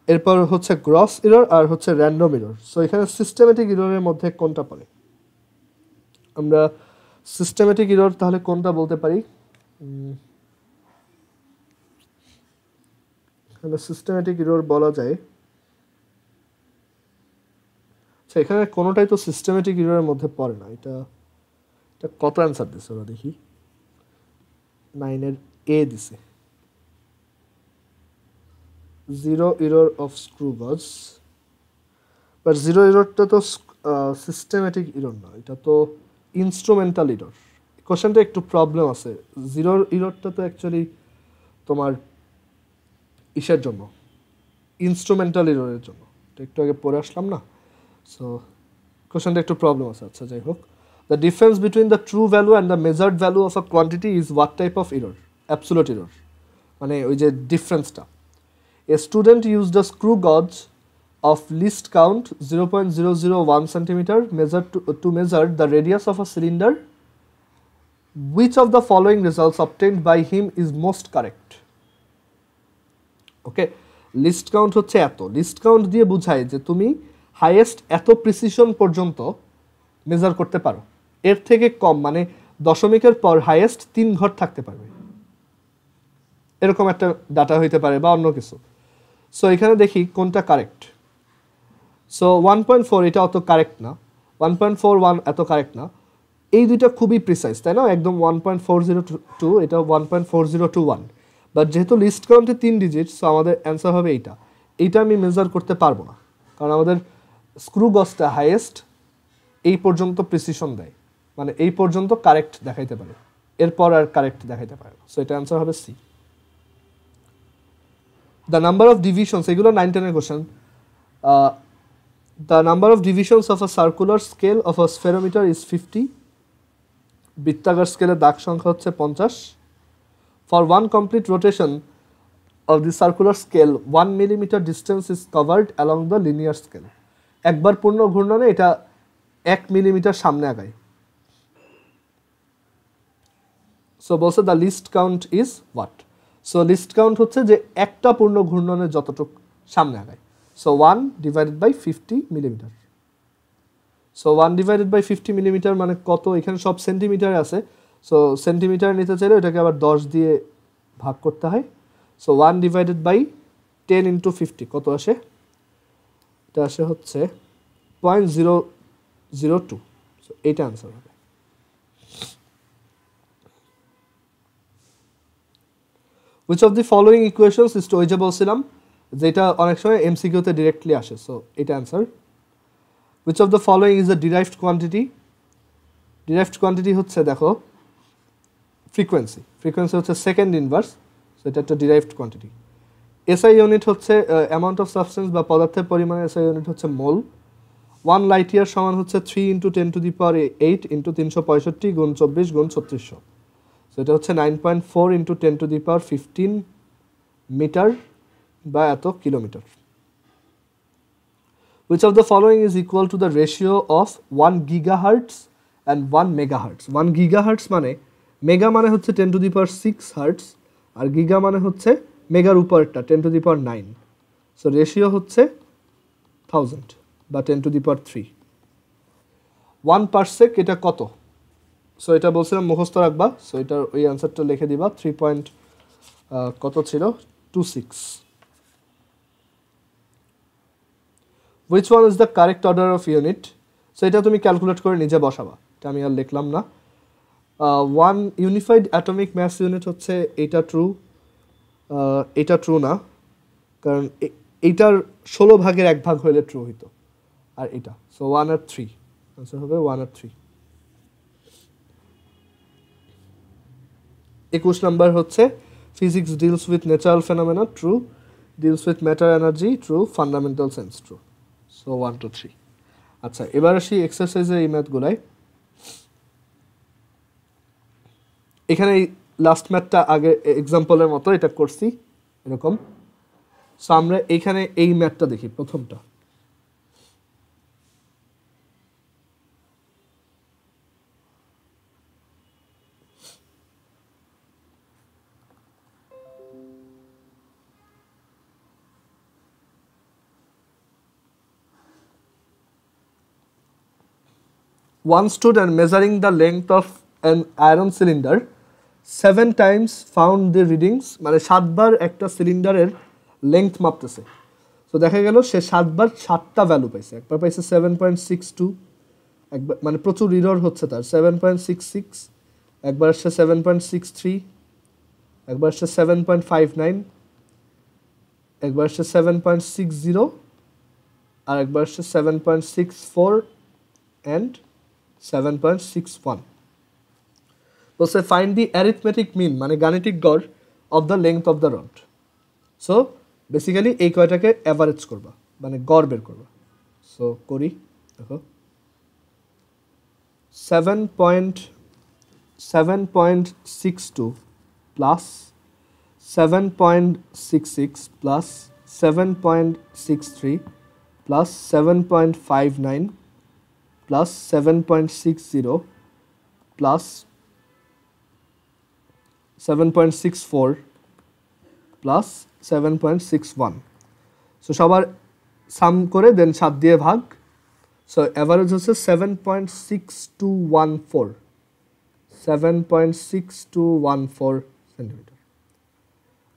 এরপর হচ্ছে গ্রস এরর, আর হচ্ছে র্যান্ডম এরর। সো এখানে সিস্টেমেটিক এররের মধ্যে কোনটা পড়ে? আমরা সিস্টেমেটিক এরর তাহলে কোনটা বলতে পারি? এখানে সিস্টেমেটিক এরর বলা যায়, আচ্ছা এখানে কোনোটাই তো সিস্টেমেটিক এররের মধ্যে পড়ে না। এটা কত অ্যান্সার দিছে ওরা দেখি, 9-এর এ দিছে, জিরো এরর অফ স্ক্রু গজ। বাট জিরো এররটা তো সিস্টেমেটিক এরর না, এটা তো ইনস্ট্রুমেন্টাল এরর। কোশ্চেনটা একটু প্রবলেম আছে, জিরো এররটা তো অ্যাকচুয়ালি তোমার ইসের জন্য, ইনস্ট্রুমেন্টাল এররের জন্য, একটু আগে পড়ে আসলাম না। সো কোশ্চেনটা একটু প্রবলেম আছে। আচ্ছা যাই হোক, the difference between the true value and the measured value of a quantity is what type of error? Absolute error, মানে ওই যে ডিফারেন্সটা। A student used a screw gauge of least count 0.001 centimeter to measure the radius of a cylinder. Which of the following results obtained by him is most correct? Okay, list count হচ্ছে এত। List count দিয়ে বোঝায় যে তুমি highest এত precision পর্যন্ত measure করতে পারো, এর থেকে কম মানে দশমিকের পর হাইয়েস্ট 3 ঘর থাকতে পারবে, এরকম একটা ডাটা হইতে পারে বা অন্য কিছু। সো এখানে দেখি কোনটা কারেক্ট। সো 1.4 এটা অত কারেক্ট না, 1.41 এত কারেক্ট না, এই দুইটা খুবই প্রিসাইজ, তাই না? একদম 1.402, এটা 1.4021, বাট যেহেতু লিস্ট কাউন্টে 3 ডিজিট, সো আমাদের অ্যান্সার হবে এইটা। এইটা আমি মেজার করতে পারবো না, কারণ আমাদের স্ক্রু গজটা হাইয়েস্ট এই পর্যন্ত প্রিসিশন দেয়, মানে এই পর্যন্ত কারেক্ট দেখাইতে পারে, এরপর আর কারেক্ট দেখাইতে পারে না। সো এটা অ্যান্সার হবে C. The number of divisions, এগুলো 9-10 question. The number of divisions of a circular scale of a spherometer is 50। বৃত্তাকার স্কেলের দাগ সংখ্যা হচ্ছে 50। For one complete rotation of the circular scale, 1 millimeter distance is covered along the linear scale. একবার পূর্ণ ঘূর্ণনে এটা 1 millimetre সামনে আগায়। সো বলছে the least count is what? So least count হচ্ছে যে একটা পূর্ণ ঘূর্ণনে যতটুকু সামনে আগায়। So 1 divided by 50 millimetre. So 1 divided by 50 millimetre মানে কত? এখানে সব সেন্টিমিটারে আছে, সো সেন্টিমিটার নিতে চাইলে এটাকে আবার 10 দিয়ে ভাগ করতে হয়। সো 1 ডিভাইডেড বাই 10 ইন্টু 50 কত আসে? এটা আসে হচ্ছে 0.002। সো এইটা আনসার হবে। Which of the following equations is to, ওই যে বলছিলাম যেটা অনেক সময় এমসিকিউতে ডিরেক্টলি আসে, সো এটা answer. Which of the following is a derived quantity? Derived quantity হচ্ছে দেখো ফ্রিকোয়েন্সি, ফ্রিকোয়েন্সি হচ্ছে সেকেন্ড ইনভার্স, সো এটা একটা ডিরাইভড কোয়ান্টিটি। এসআই ইউনিট হচ্ছে অ্যামাউন্ট অফ সাবস্টেন্স বা পদার্থের পরিমাণে, এসআই ইউনিট হচ্ছে মোল। 1 লাইট ইয়ার সমান হচ্ছে 3 × 10⁸ ইন্টু 365 গুণ 24 গুণ 3600, সো এটা হচ্ছে 9.4 × 10⁻15 মিটার বা এত kilometre. Which of the following is equal to the ratio of 1 gigahertz and 1 megahertz? 1 gigahertz মানে, মেগা মানে হচ্ছে 10⁶ হার্টস, আর গিগা মানে হচ্ছে মেগার উপরটা 10⁹। সো রেশিও হচ্ছে 1000 বা 10⁻3। 1 পারসেক এটা কত? সো এটা বলছিলাম মুখস্থ রাখবা, সো এটার ওই অ্যান্সারটা লিখে দিবা। 3 কত ছিল? 26। Which one is the correct order of unit? So এটা তুমি ক্যালকুলেট করে নিজে বসাবা, এটা আমি আর লিখলাম না। 1 ইউনিফাইড অ্যাটমিক ম্যাস ইউনিট হচ্ছে এটা ট্রু, এটা ট্রু না, কারণ এইটার 16 ভাগের 1 ভাগ হইলে ট্রু হইতো, আর এটা। সো 1 আর 3 আনসার হবে 1 আর 3। 21 নাম্বার হচ্ছে physics deals with natural phenomena, true. Deals with matter energy, true. Fundamental sense, true. So 1 2 3। আচ্ছা, এবার আসি এক্সারসাইজের এই ম্যাথগুলাই। এখানে লাস্ট ম্যাথটা আগে এক্সাম্পলের মতো এটা করছি এরকম। সো আমরা এইখানে এই ম্যাথটা দেখি, প্রথমটা। One stood and measuring the length of an iron cylinder 7 times found the readings, মানে 7 বার একটা সিলিন্ডারের লেংথ মাপতেছে। তো দেখা গেল সে 7 বার 7টা ভ্যালু পাইছে। একবার পাইছে 7.62, একবার মানে প্রচুর এরর হচ্ছে তার, 7.66, একবার আসছে 7.63, একবার আসছে 7.59, একবার আসছে 7.60, আর একবার আসছে 7.64 and 7.61। বলছে ফাইন্ড দি অ্যারিথমেটিক মিন, মানে গাণিতিক গড় of the length of the rod. So basically এই কয়টাকে অ্যাভারেজ করবা, মানে গড় বের করবা। সো করি, দেখো 7.62 plus 7.66 plus 7.63 plus 7.59 plus 7.60 plus 7.64 plus 7.61। So সবার সাম করে দেন 7 দিয়ে ভাগ। সো অ্যাভারেজ হচ্ছে 7.6214 7.6214 সেন্টিমিটার।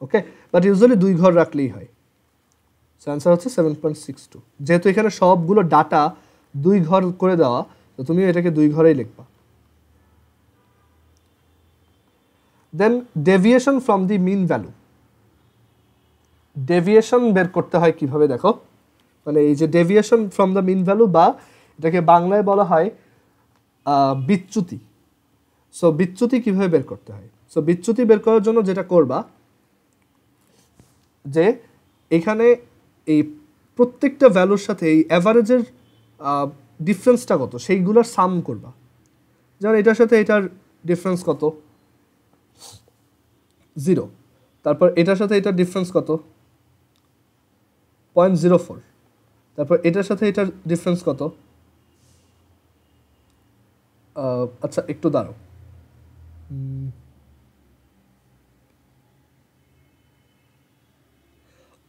ওকে, বাট ইউজুয়ালি 2 ঘর রাখলেই হয়। সো অ্যান্সার হচ্ছে 7.62। যেহেতু এখানে সবগুলো ডাটা 2 ঘর করে দেওয়া, তো তুমি এটাকে 2 ঘরেই লিখবা। Then deviation from the mean value. Deviation বের করতে হয় কিভাবে দেখো, মানে এই যে deviation from the mean value, বা এটাকে বাংলায় বলা হয় বিচ্যুতি। সো বিচ্যুতি কিভাবে বের করতে হয়? সো বিচ্যুতি বের করার জন্য যেটা করবা, যে এখানে এই প্রত্যেকটা ভ্যালুর সাথে এই অ্যাভারেজের ডিফারেন্সটা কত সেইগুলোর সাম করবা। যেমন এটার সাথে এটার ডিফারেন্স কত? 0। তারপর এটার সাথে এটার ডিফারেন্স কত? 0.04। তারপর এটার সাথে এটার ডিফারেন্স কত? আচ্ছা একটু দাঁড়াও,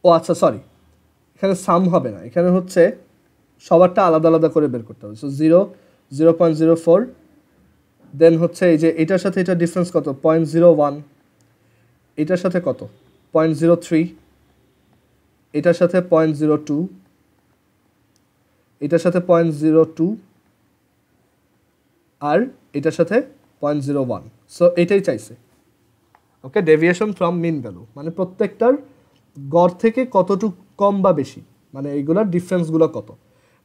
ও আচ্ছা সরি, এখানে সাম হবে না, এখানে হচ্ছে সবারটা আলাদা আলাদা করে বের করতে হবে। সো 0.04, দেন হচ্ছে এই যে এটার সাথে এটার ডিফারেন্স কত? 0.01। এটার সাথে কত? 0.03। এটার সাথে 0.02। এটার সাথে 0.02 আর এটার সাথে 0.01। সো এটাই চাইছে। ওকে, ডেভিয়েশন ফ্রম মিন ভ্যালু মানে প্রত্যেকটার গড় থেকে কতটুকু কম বা বেশি, মানে এইগুলোর ডিফারেন্সগুলো কত।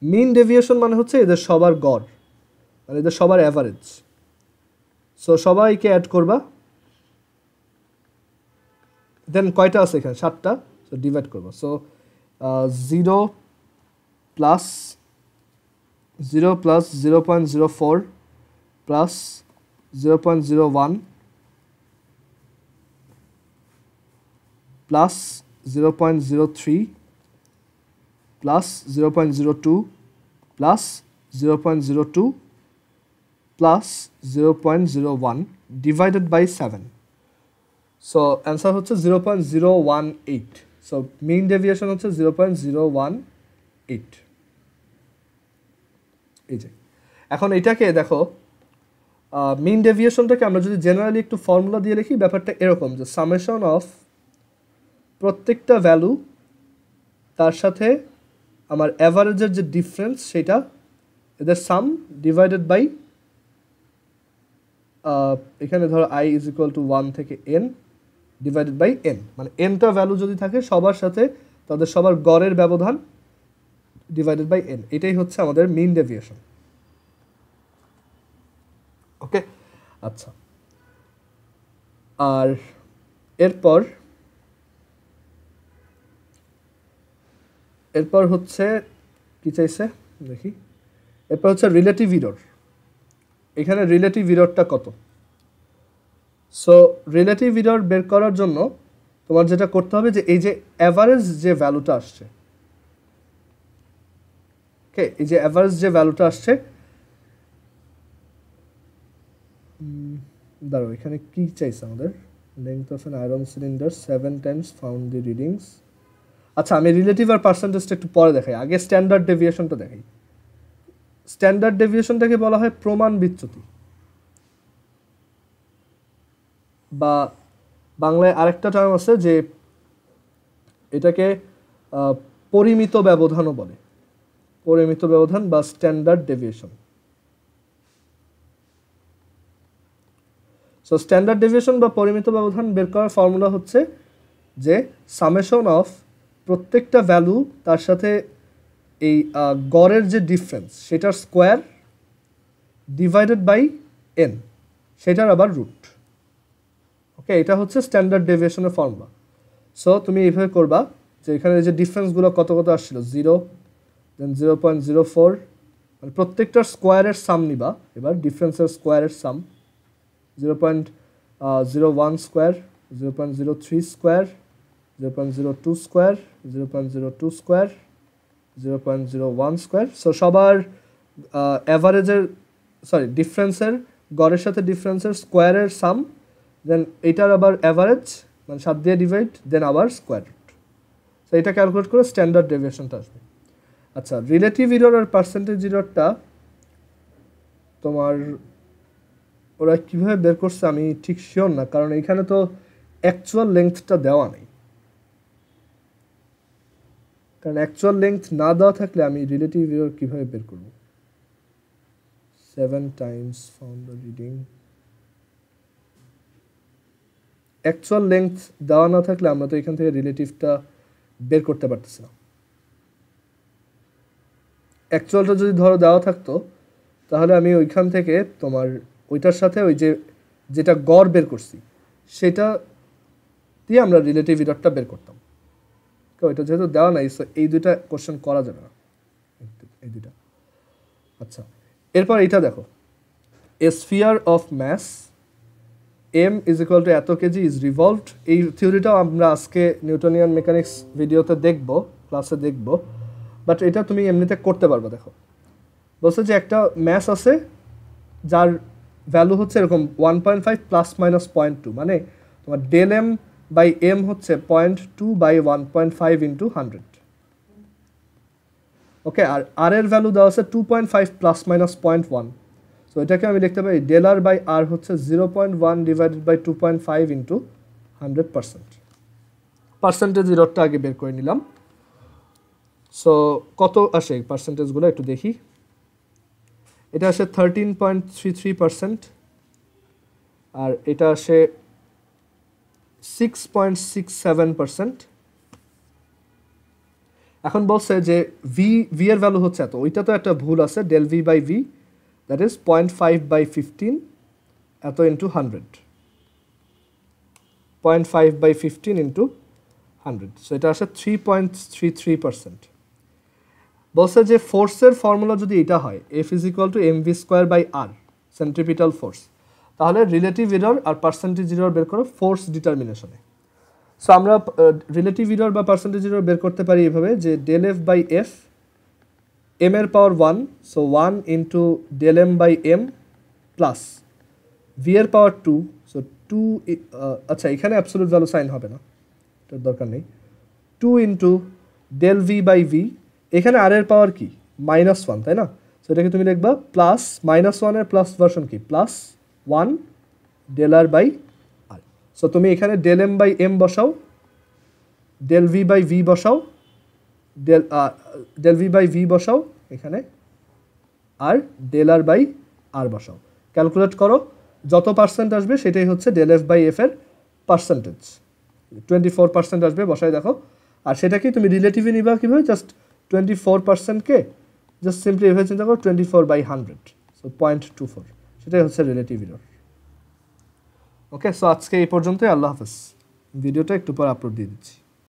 মিন ডেভিয়েশন মানে হচ্ছে এদের সবার গড়, মানে এদের সবার অ্যাভারেজ। সো সবাইকে অ্যাড করবা, দেন কয়টা আছে এখানে? 7টা। সো ডিভাইড করবা। So 0 plus 0.04 plus 0.01 plus 0.03 plus 0.02 plus 0.02 plus 0.01 divided by 7। So answer হচ্ছে 0.018। সো মিন ডেভিয়েশন হচ্ছে 0.018। এই যে এখন এটাকে দেখো, মিন ডেভিয়েশনটাকে আমরা যদি জেনারেলি একটু ফর্মুলা দিয়ে লিখি, ব্যাপারটা এরকম যে সামেশন অফ প্রত্যেকটা ভ্যালু তার সাথে আমার অ্যাভারেজের যে ডিফারেন্স সেটা, এদের সাম ডিভাইডেড বাই, এখানে ধরো i ইজ ইকুয়াল টু 1 থেকে n ডিভাইডেড বাই n, মানে nটা ভ্যালু যদি থাকে সবার সাথে তাদের সবার গড়ের ব্যবধান ডিভাইডেড বাই n। এটাই হচ্ছে আমাদের মিন ডেভিয়েশন। ওকে, আচ্ছা। আর এরপর হচ্ছে কি চাইছে দেখি, এরপর হচ্ছে রিলেটিভ ইরর। এখানে রিলেটিভ ইররটা কত? সো রিলেটিভ ইরর বের করার জন্য তোমার যেটা করতে হবে যে এই যে অ্যাভারেজ যে ভ্যালুটা আসছে, ওকে, এই যে অ্যাভারেজ যে ভ্যালুটা আসছে, দাঁড়াও এখানে কি চাইছে আমাদের? Length of an iron cylinder 7 Times found the readings. আচ্ছা, আমি রিলেটিভ আর পার্সেন্টেজটা একটু পরে দেখাই, আগে স্ট্যান্ডার্ড ডেভিয়েশনটা দেখাই। স্ট্যান্ডার্ড ডেভিয়েশনটাকে বলা হয় প্রমাণ বিচ্যুতি, বা বাংলায় আরেকটা টার্ম আছে যে এটাকে পরিমিত ব্যবধানও বলে, পরিমিত ব্যবধান বা standard deviation. So standard deviation বা পরিমিত ব্যবধান বের করার ফর্মুলা হচ্ছে যে সামেশন অফ প্রত্যেকটা ভ্যালু তার সাথে এই গড়ের যে ডিফারেন্স সেটার স্কোয়ার ডিভাইডেড বাই n, সেটার আবার রুট। ওকে, এটা হচ্ছে স্ট্যান্ডার্ড ডেভিয়েশনের ফর্মুলা। সো তুমি এইভাবে করবা যে এখানে যে ডিফারেন্সগুলো কত কত আসছিল, 0, দেন 0.04, মানে প্রত্যেকটার স্কোয়ারের সাম নিবা। এবার ডিফারেন্সের স্কোয়ারের সাম 0.01 square, 0.03 square, 0.02 square, 0.02 square, 0.01 square. So সবার অ্যাভারেজের ডিফারেন্সের গড়ের সাথে ডিফারেন্সের স্কোয়ারের সাম, দেন এটার আবার অ্যাভারেজ মানে 7 দিয়ে ডিভাইড, দেন আবার স্কোয়ার রুট। তো এটা ক্যালকুলেট করে স্ট্যান্ডার্ড ডেভিয়েশনটা আসবে। আচ্ছা, রিলেটিভ এরর আর পার্সেন্টেজ এররটা তোমার ওরা কীভাবে বের করছে আমি ঠিক শিওর না, কারণ এখানে তো অ্যাকচুয়াল লেংথটা দেওয়া নেই। কারণ অ্যাকচুয়াল লেংথ না দেওয়া থাকলে আমি রিলেটিভ এরর কীভাবে বের করব? 7 Times from the reading. Actual length দেওয়া না থাকলে আমরা তো এখান থেকে রিলেটিভটা বের করতে পারতেছি না। অ্যাকচুয়ালটা যদি ধরো দেওয়া থাকতো তাহলে আমি ওইখান থেকে তোমার ওইটার সাথে ওই যেটা গড় বের করছি সেটা দিয়ে আমরা রিলেটিভ এররটা বের করতাম। তো এটা যেহেতু দেওয়া নাই, সো এই দুইটা কোশ্চেন করা যাবে না, এই দুইটা। আচ্ছা, এরপর এইটা দেখো, a sphere of mass m is equal to এত কেজি ইজ রিভলভড। এই থিওরিটাও আমরা আজকে নিউটনিয়ান মেকানিক্স ভিডিওতে দেখবো, ক্লাসে দেখবো, বাট এটা তুমি এমনিতে করতে পারবে। দেখো বলছে যে একটা ম্যাস আছে যার ভ্যালু হচ্ছে এরকম 1.5 প্লাস মাইনাস 0.2, মানে তোমার ডেল এম বাই এম হচ্ছে 0.2 বাই 1.5 ইন্টু 100। ওকে, আর আর এর ভ্যালু দেওয়া আছে 2.5 প্লাস মাইনাস 0.1। সো এটাকে আমি দেখতে পাই ডেল আর বাই আর হচ্ছে 0.1 ডিভাইডেড বাই 2.5 ইন্টু 100%। পার্সেন্টেজ এররটা আগে বের করে নিলাম। সো কত আসে পার্সেন্টেজগুলো একটু দেখি। এটা আসে 13.33%, আর এটা আসে 6.67%। এখন বলছে যে ভি এর ভ্যালু হচ্ছে এত, ওইটা তো একটা ভুল আছে, del V by V that is 0.5 by 15 এত ইন্টু 100, 0.5 বাই 15 ইন্টু 100। সো এটা আসে 3.33%। বলছে যে ফোর্সের ফর্মুলা যদি এটা হয় F is equal to M V square by R centripetal force, তাহলে রিলেটিভ এরর আর পার্সেন্টেজ এরর বের করো ফোর্স ডিটারমিনেশনে। সো আমরা রিলেটিভ এরর বা পার্সেন্টেজ এরর বের করতে পারি এভাবে যে del F by F, M এর power 1, so 1 into del M by M plus V এর পাওয়ার 2, সো 2, আচ্ছা এখানে অ্যাবসোলিউট ভ্যালু সাইন হবে না, এটার দরকার নেই, 2 into del V by V, এখানে আর এর পাওয়ার কি -1, তাই না? সো এটাকে তুমি লিখবা প্লাস -1 এর প্লাস ভার্সন কি plus 1 del R by R. So তুমি এখানে ডেল এম বাই এম বসাও, ডেল ভি বাই ভি বসাও, ডেল ভি বাই ভি বসাও এখানে, আর ডেল আর বাই আর বসাও, ক্যালকুলেট করো, যত পার্সেন্ট আসবে সেটাই হচ্ছে ডেল এফ বাই এফ এর পার্সেন্টেজ। 24% আসবে, বসাই দেখো। আর সেটাকেই তুমি রিলেটিভে নিবা কীভাবে, জাস্ট 24%কে জাস্ট সিম্পলি এভাবে চিন্তা করো 24 বাই 100, সো 0.24, সেটাই হচ্ছে রিলেটিভ এরর। ওকে, সো আজকে এই পর্যন্তই, আল্লাহ হাফেজ। ভিডিওটা একটু পর আপলোড দিয়ে দিচ্ছি।